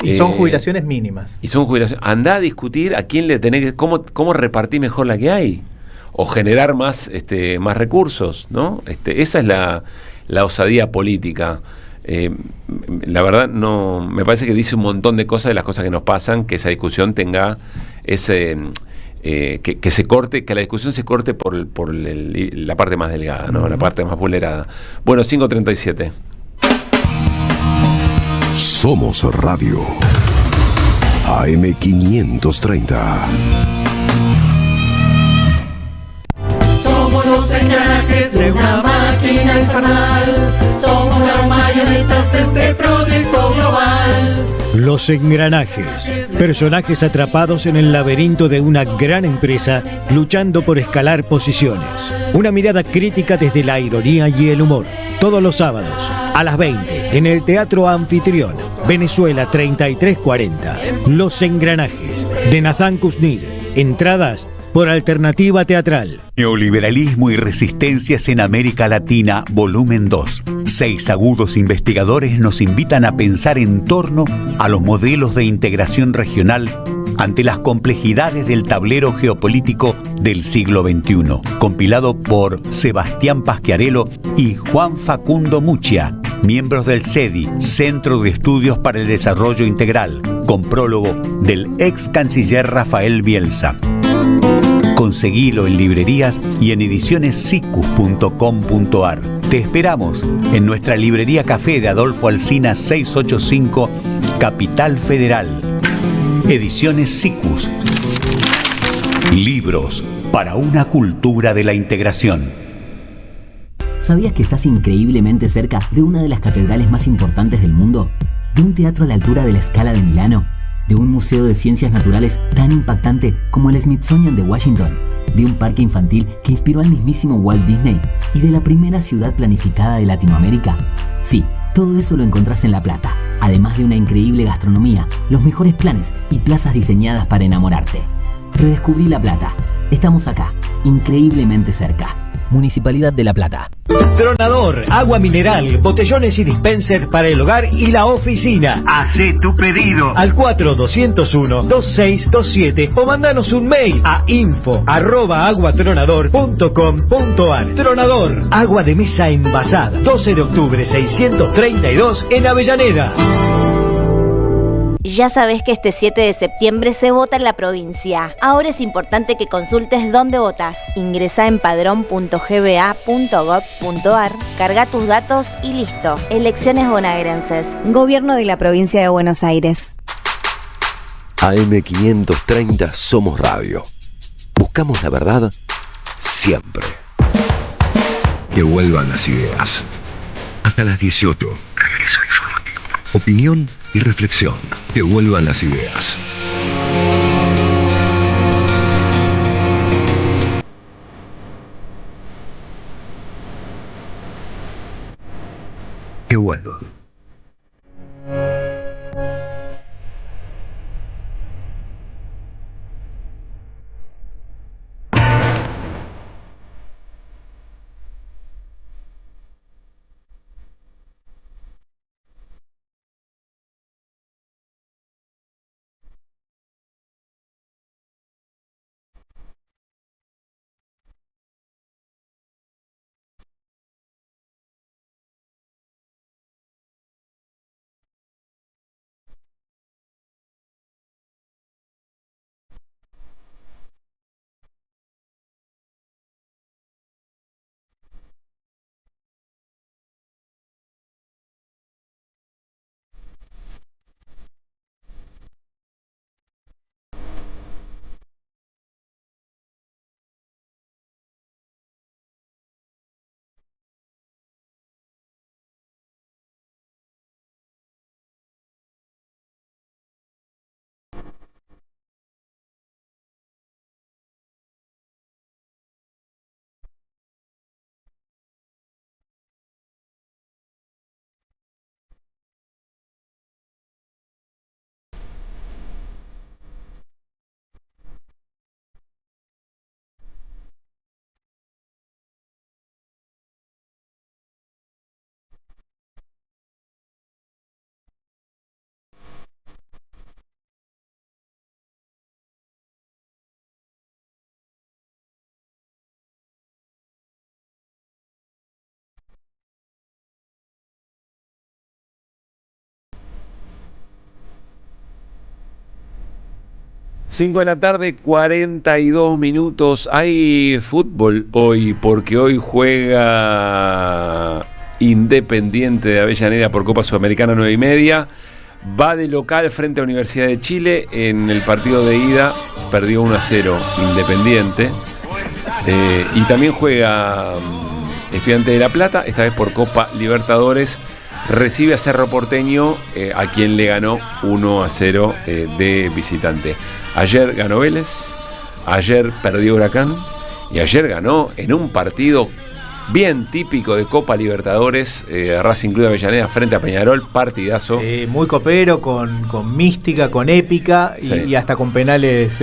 Y son jubilaciones mínimas.
Andá a discutir a quién le tenés cómo repartir mejor la que hay. O generar más recursos, ¿no? Esa es la osadía política. La verdad, no me parece que dice un montón de cosas de las cosas que nos pasan, que esa discusión tenga ese. Que se corte, que la discusión se corte por la parte más delgada, ¿no? La parte más vulnerada. Bueno, 5:37.
Somos Radio AM530.
Somos los engranajes de una máquina infernal. Somos las marionetas de este proyecto global.
Los engranajes, personajes atrapados en el laberinto de una gran empresa luchando por escalar posiciones. Una mirada crítica desde la ironía y el humor. Todos los sábados a las 20 en el Teatro Anfitrión, Venezuela 3340. Los engranajes de Nathan Kusnir. Entradas por Alternativa Teatral.
Neoliberalismo y resistencias en América Latina, volumen 2. 6 agudos investigadores nos invitan a pensar en torno a los modelos de integración regional ante las complejidades del tablero geopolítico del siglo XXI, compilado por Sebastián Pasquiarello y Juan Facundo Muccia, miembros del CEDI, Centro de Estudios para el Desarrollo Integral, con prólogo del ex canciller Rafael Bielsa. Conseguilo en librerías y en edicionessicus.com.ar. Te esperamos en nuestra librería café de Adolfo Alsina 685, Capital Federal. Ediciones Sicus. Libros para una cultura de la integración.
¿Sabías que estás increíblemente cerca de una de las catedrales más importantes del mundo? ¿De un teatro a la altura de la Scala de Milano? ¿De un museo de ciencias naturales tan impactante como el Smithsonian de Washington? ¿De un parque infantil que inspiró al mismísimo Walt Disney? ¿Y de la primera ciudad planificada de Latinoamérica? Sí, todo eso lo encontrás en La Plata, además de una increíble gastronomía, los mejores planes y plazas diseñadas para enamorarte. Redescubrí La Plata. Estamos acá, increíblemente cerca. Municipalidad de La Plata.
Tronador, agua mineral, botellones y dispensers para el hogar y la oficina. Hacé tu pedido al 4201-2627 o mandanos un mail a info@aguatronador.com.ar. Tronador, agua de mesa envasada. 12 de octubre 632 en Avellaneda.
Ya sabés que este 7 de septiembre se vota en la provincia. Ahora es importante que consultes dónde votás. Ingresá en padrón.gba.gov.ar, carga tus datos y listo. Elecciones bonaerenses. Gobierno de la Provincia de Buenos Aires.
AM530 Somos Radio. Buscamos la verdad siempre. Que vuelvan las ideas. Hasta las 18. Regreso informativo. Opinión y reflexión. Que vuelvan las ideas. Que vuelvan.
Cinco de la tarde, 42 minutos. Hay fútbol hoy porque hoy juega Independiente de Avellaneda por Copa Sudamericana 9:30. Va de local frente a Universidad de Chile. En el partido de ida perdió 1-0 Independiente. Y también juega Estudiante de La Plata, esta vez por Copa Libertadores. Recibe a Cerro Porteño, a quien le ganó 1-0 de visitante. Ayer ganó Vélez, ayer perdió Huracán y ayer ganó en un partido bien típico de Copa Libertadores, Racing Club de Avellaneda frente a Peñarol, partidazo.
Sí, muy copero, con mística, con épica y hasta con penales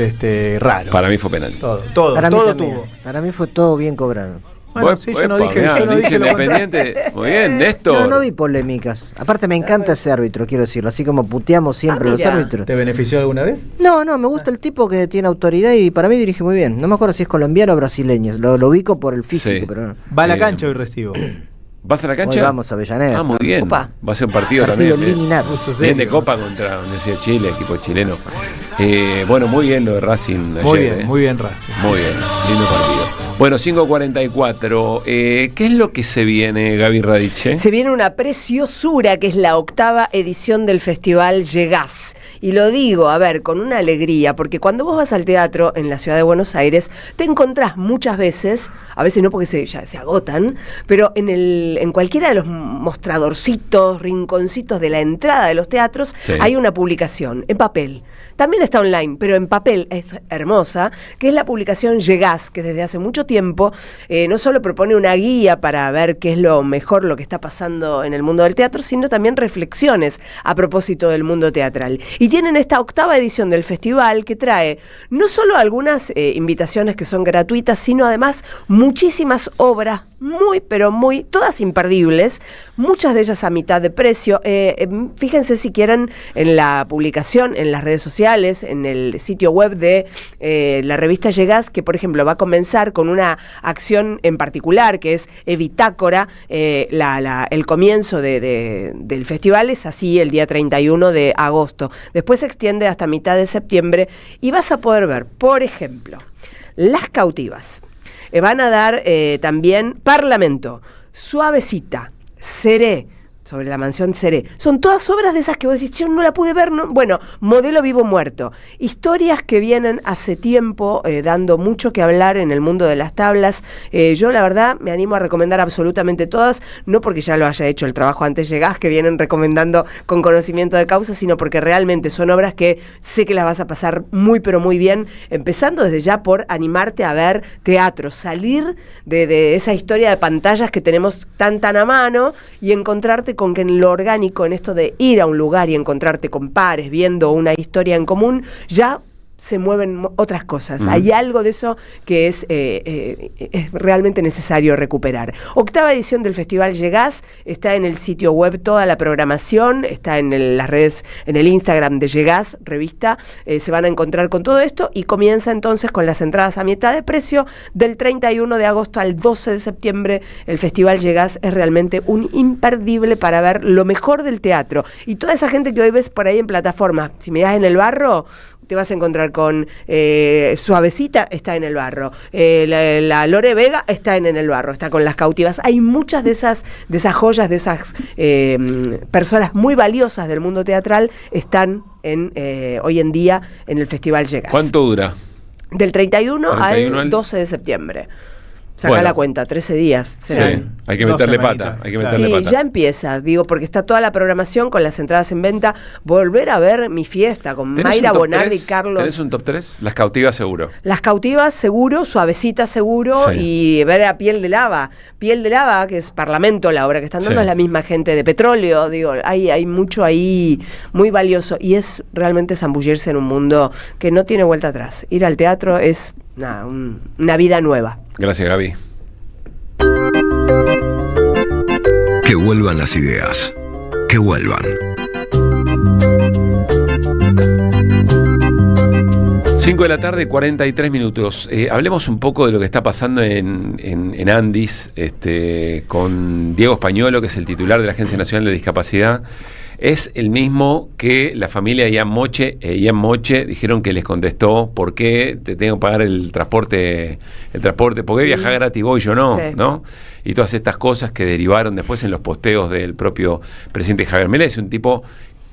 raros.
Para mí fue penal.
Todo
Para mí
tuvo.
Para mí fue todo bien cobrado.
Bueno, sí, yo no dije
Independiente. Muy bien, Néstor.
No vi polémicas. Aparte me encanta ese árbitro, quiero decirlo. Así como puteamos siempre los árbitros.
¿Te benefició alguna vez?
No, me gusta el tipo que tiene autoridad y para mí dirige muy bien. No me acuerdo si es colombiano o brasileño. Lo ubico por el físico, pero no.
Va a la cancha hoy Restivo.
¿Vas a la cancha?
Hoy vamos a Avellaneda.
Muy bien.
Copa.
Va a ser un partido
Partido
también.
liminar.
Bien de Copa contra la Universidad de Chile, equipo chileno. Bueno, muy bien lo de Racing ayer.
Muy bien Racing.
Muy bien, lindo partido. Bueno, 5:44. ¿Qué es lo que se viene, Gaby Radiche?
Se viene una preciosura que es la 8ª edición del Festival Llegás. Y lo digo, a ver, con una alegría, porque cuando vos vas al teatro en la ciudad de Buenos Aires, te encontrás muchas veces, a veces no porque ya se agotan, pero en cualquiera de los mostradorcitos, rinconcitos de la entrada de los teatros, hay una publicación en papel. También está online, pero en papel es hermosa, que es la publicación Llegás, que desde hace mucho tiempo no solo propone una guía para ver qué es lo mejor, lo que está pasando en el mundo del teatro, sino también reflexiones a propósito del mundo teatral. Y tienen esta 8ª edición del festival que trae no solo algunas invitaciones que son gratuitas, sino además muchísimas obras todas imperdibles, muchas de ellas a mitad de precio. Fíjense si quieren en la publicación, en las redes sociales, en el sitio web de la revista Llegás, que por ejemplo va a comenzar con una acción en particular, que es Evitácora. El comienzo del festival es así, el día 31 de agosto. Después se extiende hasta mitad de septiembre y vas a poder ver, por ejemplo, Las Cautivas. Van a dar también Parlamento, Suavecita, Seré, sobre la mansión Seré. Son todas obras de esas que vos decís, yo no la pude ver, ¿no? Bueno, Modelo Vivo Muerto. Historias que vienen hace tiempo dando mucho que hablar en el mundo de las tablas. Yo la verdad me animo a recomendar absolutamente todas, no porque ya lo haya hecho el trabajo antes Llegás, que vienen recomendando con conocimiento de causa, sino porque realmente son obras que sé que las vas a pasar muy pero muy bien, empezando desde ya por animarte a ver teatro, salir de esa historia de pantallas que tenemos tan a mano y encontrarte con que en lo orgánico, en esto de ir a un lugar y encontrarte con pares, viendo una historia en común, ya se mueven otras cosas. Hay algo de eso que es realmente necesario recuperar. 8ª edición del Festival Llegás, está en el sitio web toda la programación, está en las redes, en el Instagram de Llegás, revista, se van a encontrar con todo esto y comienza entonces con las entradas a mitad de precio del 31 de agosto al 12 de septiembre. El Festival Llegás es realmente un imperdible para ver lo mejor del teatro. Y toda esa gente que hoy ves por ahí en plataforma, si me das en el barro, te vas a encontrar con Suavecita, está en el barro. La Lore Vega está en el barro, está con Las Cautivas. Hay muchas de esas joyas, de esas personas muy valiosas del mundo teatral, están hoy en día en el Festival Llegás.
¿Cuánto dura?
Del 31 al 12 de septiembre. Saca la cuenta, 13 días serán.
Sí, hay que meterle pata.
Sí, ya empieza, digo, porque está toda la programación con las entradas en venta. Volver a ver Mi Fiesta con Mayra Bonardi y Carlos.
¿Tenés un top 3? Las Cautivas seguro.
Las Cautivas seguro, Suavecita seguro, y ver a Piel de Lava. Piel de Lava, que es Parlamento, la obra que están dando, es la misma gente de Petróleo. Digo, hay mucho ahí muy valioso y es realmente zambullirse en un mundo que no tiene vuelta atrás. Ir al teatro es una vida nueva.
Gracias, Gaby.
Que vuelvan las ideas. Que vuelvan.
5 de la tarde, 43 minutos. Hablemos un poco de lo que está pasando en Andis, con Diego Españolo, que es el titular de la Agencia Nacional de Discapacidad. Es el mismo que la familia de Ian Moche. Ian Moche dijeron que les contestó: ¿por qué te tengo que pagar el transporte? ¿Por qué viajar gratis voy yo no?
Sí.
¿No? Y todas estas cosas que derivaron después en los posteos del propio presidente Javier Milei. Es un tipo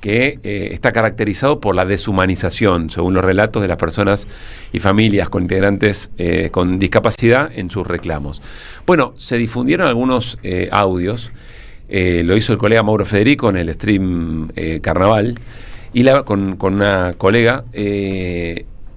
que está caracterizado por la deshumanización, según los relatos de las personas y familias con integrantes con discapacidad en sus reclamos. Bueno, se difundieron algunos audios. Lo hizo el colega Mauro Federico en el stream Carnaval y con una colega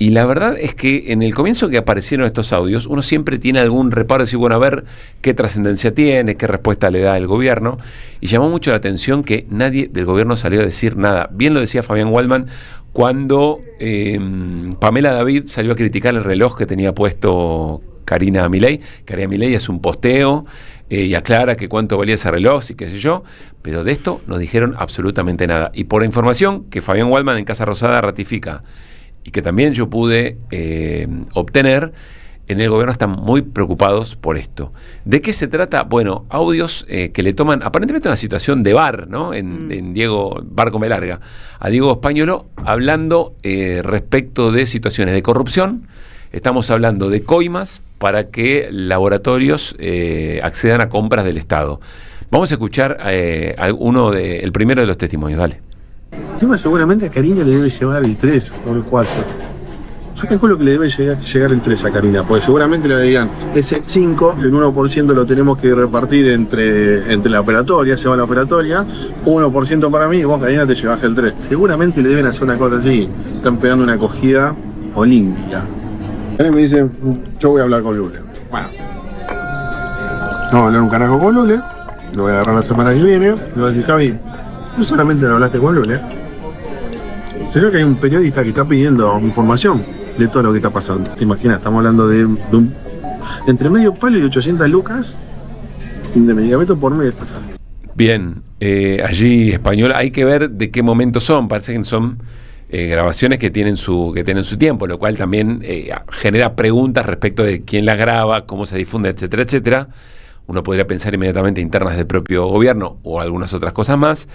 Y la verdad es que en el comienzo que aparecieron estos audios, uno siempre tiene algún reparo de decir, bueno, a ver qué trascendencia tiene, qué respuesta le da el gobierno. Y llamó mucho la atención que nadie del gobierno salió a decir nada. Bien lo decía Fabián Waldman cuando Pamela David salió a criticar el reloj que tenía puesto Karina Milei. Karina Milei hace un posteo y aclara que cuánto valía ese reloj y qué sé yo, pero de esto no dijeron absolutamente nada. Y por información que Fabián Waldman en Casa Rosada ratifica, y que también yo pude obtener, en el gobierno están muy preocupados por esto. ¿De qué se trata? Bueno, audios que le toman aparentemente una situación de bar, ¿no? En Diego Bar Come Larga, a Diego Españolo hablando respecto de situaciones de corrupción. Estamos hablando de coimas para que laboratorios accedan a compras del Estado. Vamos a escuchar el primero de los testimonios, dale.
Seguramente a Karina le debe llevar el 3 o el 4. Yo calculo que le debe llegar el 3 a Karina, porque seguramente le digan, es el 5, el 1% lo tenemos que repartir entre la operatoria, se va a la operatoria, 1% para mí, y vos, Karina, te llevas el 3. Seguramente le deben hacer una cosa así, están pegando una acogida olímpica. A mí me dicen, yo voy a hablar con Lule. Bueno, vamos a hablar un carajo con Lule, lo voy a agarrar la semana que viene, le voy a decir, Javi, no solamente no hablaste con Lule, sino que hay un periodista que está pidiendo información de todo lo que está pasando. Te imaginas, estamos hablando de un entre medio palo y 800 lucas de medicamento por mes.
Bien, allí Español, hay que ver de qué momento son. Parece que son grabaciones que tienen su tiempo, lo cual también genera preguntas respecto de quién las graba, cómo se difunde, etcétera, etcétera. Uno podría pensar inmediatamente internas del propio gobierno o algunas otras cosas más,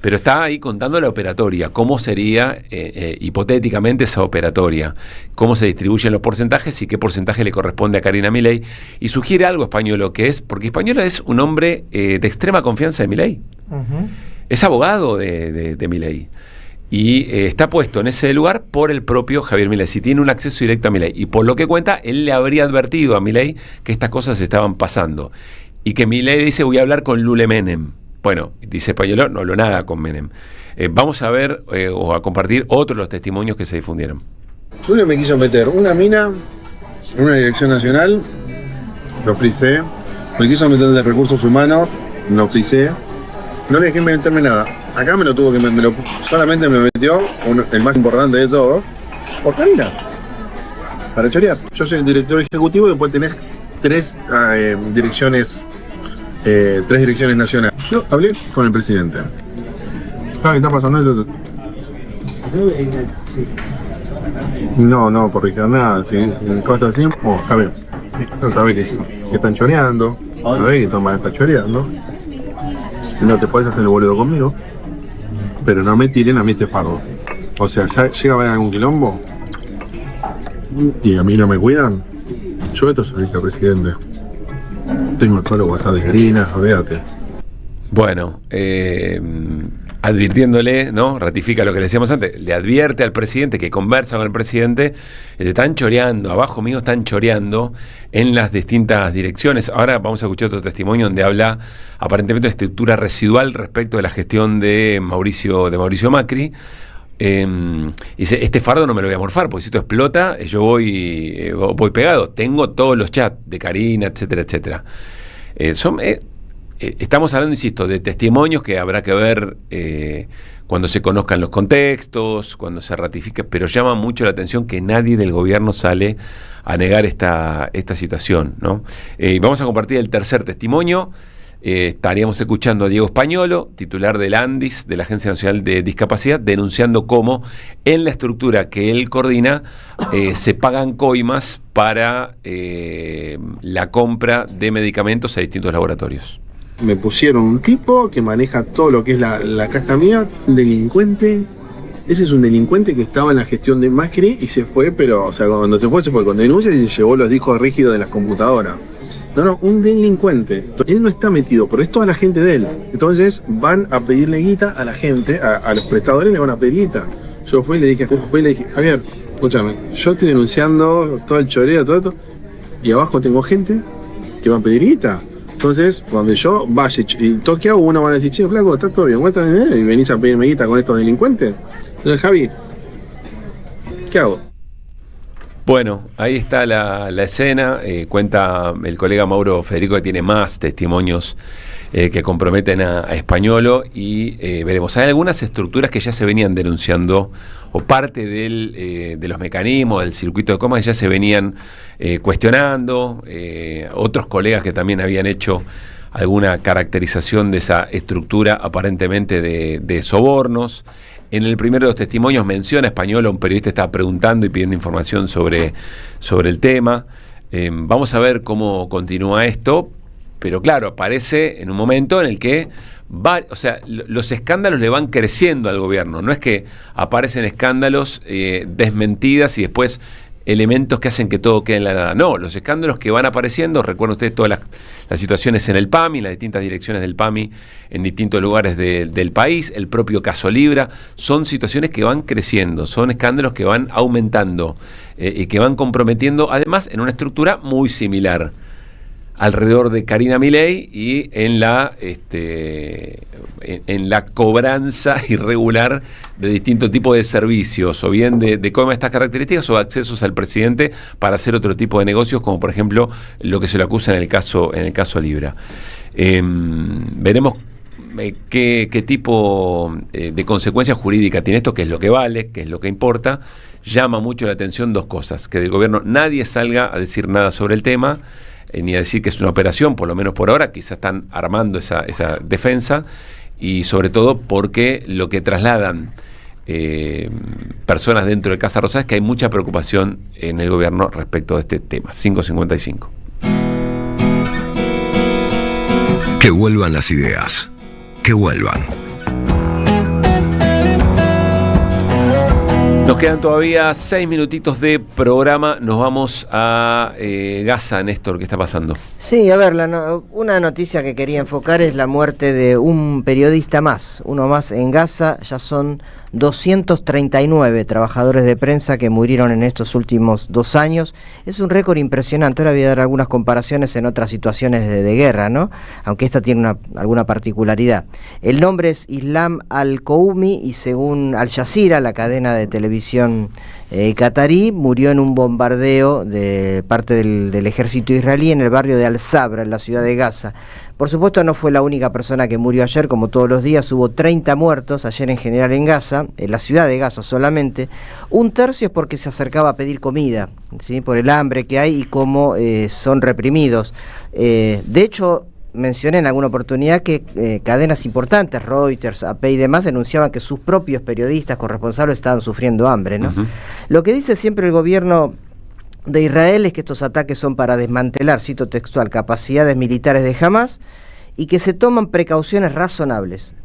pero está ahí contando la operatoria, cómo sería hipotéticamente esa operatoria, cómo se distribuyen los porcentajes y qué porcentaje le corresponde a Karina Milei, y sugiere algo Españolo, que es, porque Españolo es un hombre de extrema confianza de Milei, es abogado de Milei, y está puesto en ese lugar por el propio Javier Milei, si tiene un acceso directo a Milei, y por lo que cuenta, él le habría advertido a Milei que estas cosas estaban pasando, y que Milei dice, voy a hablar con Lule Menem. Bueno, dice Españolo, no habló nada con Menem. Vamos a ver o a compartir otros de los testimonios que se difundieron.
Lule me quiso meter una mina en una dirección nacional, lo frisé. Me quiso meter de recursos humanos, lo frisé. No le dejé meterme nada. Acá me lo tuvo que solamente me metió el más importante de todo, por Karina, para chorear. Yo soy el director ejecutivo y después tenés tres direcciones nacionales. Yo hablé con el presidente. ¿Qué está pasando esto? No, corrigir nada. Si cosas así, Javier, no sabés que están choreando, sabés que van a estar choreando. No te podés hacer el boludo conmigo, pero no me tiren a mí este fardo. O sea, ya llega a haber algún quilombo y a mí no me cuidan. Yo esto se lo dije al presidente. Tengo todos los WhatsApp de Karina, olvídate.
Bueno, advirtiéndole, ¿no? Ratifica lo que le decíamos antes, le advierte al presidente que conversa con el presidente, le están choreando, abajo mío están choreando en las distintas direcciones. Ahora vamos a escuchar otro testimonio donde habla aparentemente de estructura residual respecto de la gestión de Mauricio Macri. Dice, este fardo no me lo voy a morfar, porque si esto explota, yo voy pegado. Tengo todos los chats de Karina, etcétera, etcétera. Estamos hablando, insisto, de testimonios que habrá que ver cuando se conozcan los contextos, cuando se ratifique, pero llama mucho la atención que nadie del gobierno sale a negar esta situación, ¿no? Vamos a compartir el tercer testimonio. Estaríamos escuchando a Diego Españolo, titular del ANDIS, de la Agencia Nacional de Discapacidad, denunciando cómo en la estructura que él coordina se pagan coimas para la compra de medicamentos a distintos laboratorios.
Me pusieron un tipo que maneja todo lo que es la casa mía, un delincuente. Ese es un delincuente que estaba en la gestión de Macri y se fue, pero, o sea, cuando se fue con denuncias y se llevó los discos rígidos de las computadoras. No, un delincuente. Él no está metido, pero es toda la gente de él. Entonces van a pedirle guita a la gente, a los prestadores le van a pedir guita. Yo fui y le dije, Javier, escúchame, yo estoy denunciando todo el choreo, todo esto, y abajo tengo gente que va a pedir guita. Entonces, cuando yo vaya y toque a uno, van a decir, che, flaco, está todo bien, y venís a pedirme guita con estos delincuentes. Entonces, Javi, ¿qué hago?
Bueno, ahí está la escena. Cuenta el colega Mauro Federico que tiene más testimonios que comprometen a Españolo y veremos. Hay algunas estructuras que ya se venían denunciando o parte de los mecanismos del circuito de comas ya se venían cuestionando. Otros colegas que también habían hecho alguna caracterización de esa estructura aparentemente de sobornos. En el primero de los testimonios menciona Españolo, un periodista estaba preguntando y pidiendo información sobre el tema. Vamos a ver cómo continúa esto, pero claro, aparece en un momento en el que los escándalos le van creciendo al gobierno. No es que aparecen escándalos desmentidas y después elementos que hacen que todo quede en la nada. No, los escándalos que van apareciendo, recuerden ustedes todas las situaciones en el PAMI, las distintas direcciones del PAMI en distintos lugares del país, el propio caso Libra, son situaciones que van creciendo, son escándalos que van aumentando y que van comprometiendo, además, en una estructura muy similar alrededor de Karina Milei y en la cobranza irregular de distintos tipos de servicios, o bien de comas estas características o accesos al presidente para hacer otro tipo de negocios, como por ejemplo lo que se le acusa en el caso Libra. Veremos qué tipo de consecuencia jurídica tiene esto, qué es lo que vale, qué es lo que importa. Llama mucho la atención dos cosas: que del gobierno nadie salga a decir nada sobre el tema, ni a decir que es una operación, por lo menos por ahora, quizás están armando esa defensa, y sobre todo porque lo que trasladan personas dentro de Casa Rosada es que hay mucha preocupación en el gobierno respecto de este tema. 5:55.
Que vuelvan las ideas, que vuelvan.
Nos quedan todavía 6 minutitos de programa. Nos vamos a Gaza, Néstor. ¿Qué está pasando?
Sí, a ver, una noticia que quería enfocar es la muerte de un periodista más, uno más en Gaza. Ya son 239 trabajadores de prensa que murieron en estos últimos 2 años. Es un récord impresionante. Ahora voy a dar algunas comparaciones en otras situaciones de guerra, ¿no? Aunque esta tiene alguna particularidad. El nombre es Islam al-Koumi y según Al Jazeera, la cadena de televisión catarí, murió en un bombardeo de parte del ejército israelí en el barrio de Al-Sabra, en la ciudad de Gaza. Por supuesto, no fue la única persona que murió ayer. Como todos los días, hubo 30 muertos ayer en general en Gaza, en la ciudad de Gaza solamente. Un tercio es porque se acercaba a pedir comida, ¿sí? Por el hambre que hay y cómo son reprimidos. De hecho, mencioné en alguna oportunidad que cadenas importantes, Reuters, AP y demás, denunciaban que sus propios periodistas corresponsables estaban sufriendo hambre, ¿no? Uh-huh. Lo que dice siempre el gobierno de Israel es que estos ataques son para desmantelar, cito textual, capacidades militares de Hamás y que se toman precauciones razonables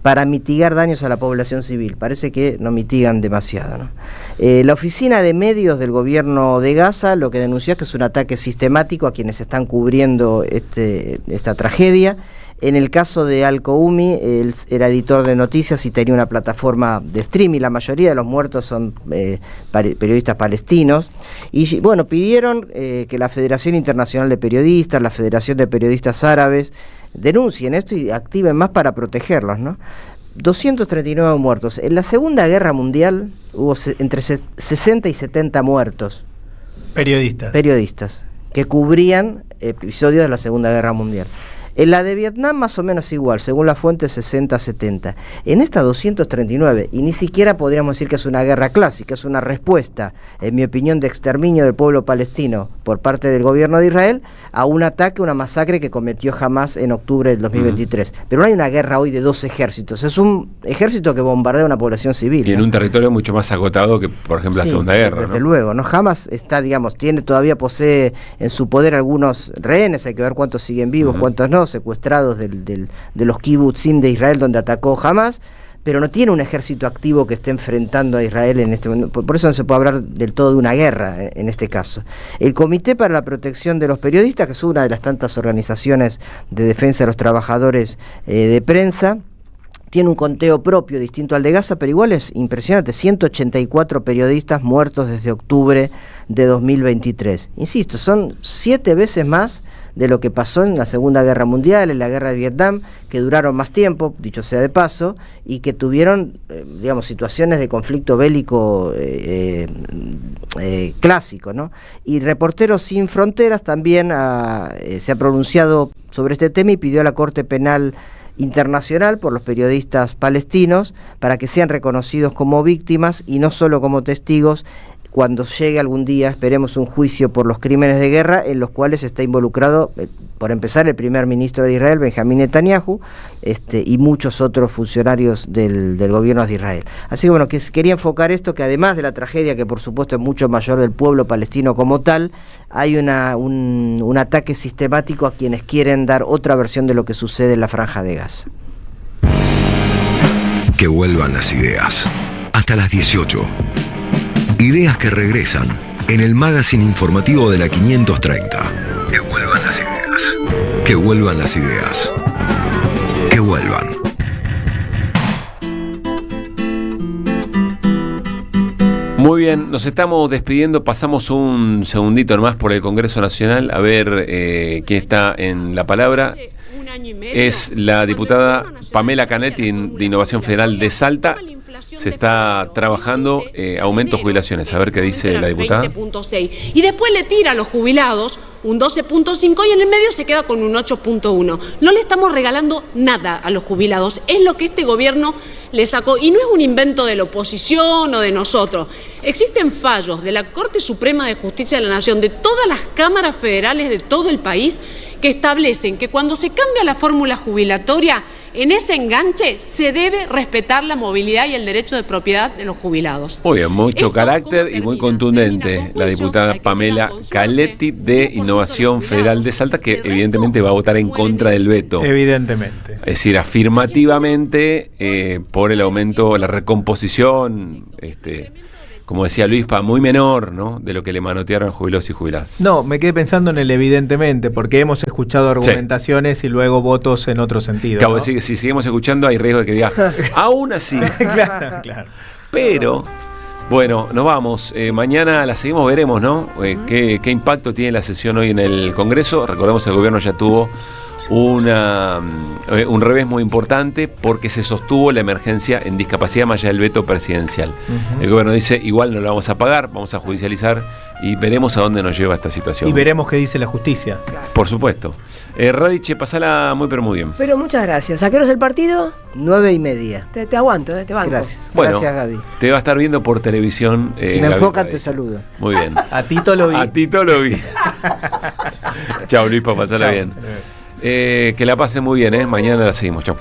para mitigar daños a la población civil. Parece que no mitigan demasiado, ¿no? La oficina de medios del gobierno de Gaza lo que denunció es que es un ataque sistemático a quienes están cubriendo esta tragedia. En el caso de Al-Koumi, él era editor de noticias y tenía una plataforma de streaming. La mayoría de los muertos son periodistas palestinos. Y bueno, pidieron que la Federación Internacional de Periodistas, la Federación de Periodistas Árabes, denuncien esto y activen más para protegerlos, ¿no? 239 muertos. En la Segunda Guerra Mundial hubo entre 60 y 70 muertos. Periodistas que cubrían episodios de la Segunda Guerra Mundial. En la de Vietnam más o menos igual, según la fuente 60-70. En esta 239, y ni siquiera podríamos decir que es una guerra clásica, es una respuesta, en mi opinión, de exterminio del pueblo palestino por parte del gobierno de Israel a un ataque, una masacre que cometió Hamás en octubre del 2023. Pero no hay una guerra hoy de 2 ejércitos, es un ejército que bombardea una población civil.
Y en un territorio mucho más agotado que, por ejemplo, la Segunda Guerra.
Desde luego, ¿no? Hamás está, posee en su poder algunos rehenes, hay que ver cuántos siguen vivos, cuántos no, secuestrados de los kibutzim de Israel donde atacó Hamás, pero no tiene un ejército activo que esté enfrentando a Israel en este momento. Por eso no se puede hablar del todo de una guerra en este caso. El Comité para la Protección de los Periodistas, que es una de las tantas organizaciones de defensa de los trabajadores de prensa, tiene un conteo propio distinto al de Gaza, pero igual es impresionante, 184 periodistas muertos desde octubre de 2023. Insisto, son 7 veces más de lo que pasó en la Segunda Guerra Mundial, en la Guerra de Vietnam, que duraron más tiempo, dicho sea de paso, y que tuvieron, digamos, situaciones de conflicto bélico clásico, ¿no? Y Reporteros Sin Fronteras también se ha pronunciado sobre este tema y pidió a la Corte Penal Internacional por los periodistas palestinos para que sean reconocidos como víctimas y no solo como testigos cuando llegue algún día, esperemos, un juicio por los crímenes de guerra en los cuales está involucrado, por empezar, el primer ministro de Israel, Benjamín Netanyahu, y muchos otros funcionarios del gobierno de Israel. Así que bueno, que quería enfocar esto, que además de la tragedia, que por supuesto es mucho mayor del pueblo palestino como tal, hay un ataque sistemático a quienes quieren dar otra versión de lo que sucede en la Franja de Gaza.
Que vuelvan las ideas. Hasta las 18. Ideas que regresan en el magazine informativo de la 530. Que vuelvan las ideas. Que vuelvan las ideas. Que vuelvan.
Muy bien, nos estamos despidiendo, pasamos un segundito nomás por el Congreso Nacional a ver quién está en la palabra. Es la diputada Pamela Canetti de Innovación Federal de Salta. Se está trabajando aumento de jubilaciones. A ver qué dice la diputada.
20.6. Y después le tira a los jubilados un 12.5 y en el medio se queda con un 8.1. No le estamos regalando nada a los jubilados. Es lo que este gobierno le sacó. Y no es un invento de la oposición o de nosotros. Existen fallos de la Corte Suprema de Justicia de la Nación, de todas las cámaras federales de todo el país, que establecen que cuando se cambia la fórmula jubilatoria, en ese enganche se debe respetar la movilidad y el derecho de propiedad de los jubilados.
Muy bien, mucho carácter y muy contundente la diputada Pamela Canetti de Innovación Federal de Salta, que evidentemente va a votar en contra del veto.
Evidentemente.
Es decir, afirmativamente por el aumento, la recomposición, como decía Luispa, muy menor, ¿no?, de lo que le manotearon a jubilados y jubiladas.
No, me quedé pensando en el evidentemente, porque hemos escuchado argumentaciones y luego votos en otro sentido.
Claro,
¿no?
si seguimos escuchando hay riesgo de que diga, aún así.
Claro.
Pero, bueno, nos vamos. Mañana la seguimos, veremos, ¿no? Qué impacto tiene la sesión hoy en el Congreso. Recordemos que el gobierno ya tuvo un revés muy importante porque se sostuvo la emergencia en discapacidad más allá del veto presidencial. El gobierno dice, igual no lo vamos a pagar, vamos a judicializar y veremos a dónde nos lleva esta situación.
Y veremos qué dice la justicia.
Por supuesto. Radiche, pasala muy pero muy bien.
Pero muchas gracias. ¿A qué hora es el partido?
9:30.
Te aguanto, te banco.
Gracias.
Bueno,
gracias, Gaby.
Te va a estar viendo por televisión.
Si me
Gaby
enfocan,
Radiche.
te saludo.
Muy bien.
A Tito lo vi.
A Tito lo vi. Chao, Luis, para pasarla bien. Que la pasen muy bien, mañana la seguimos. Chao.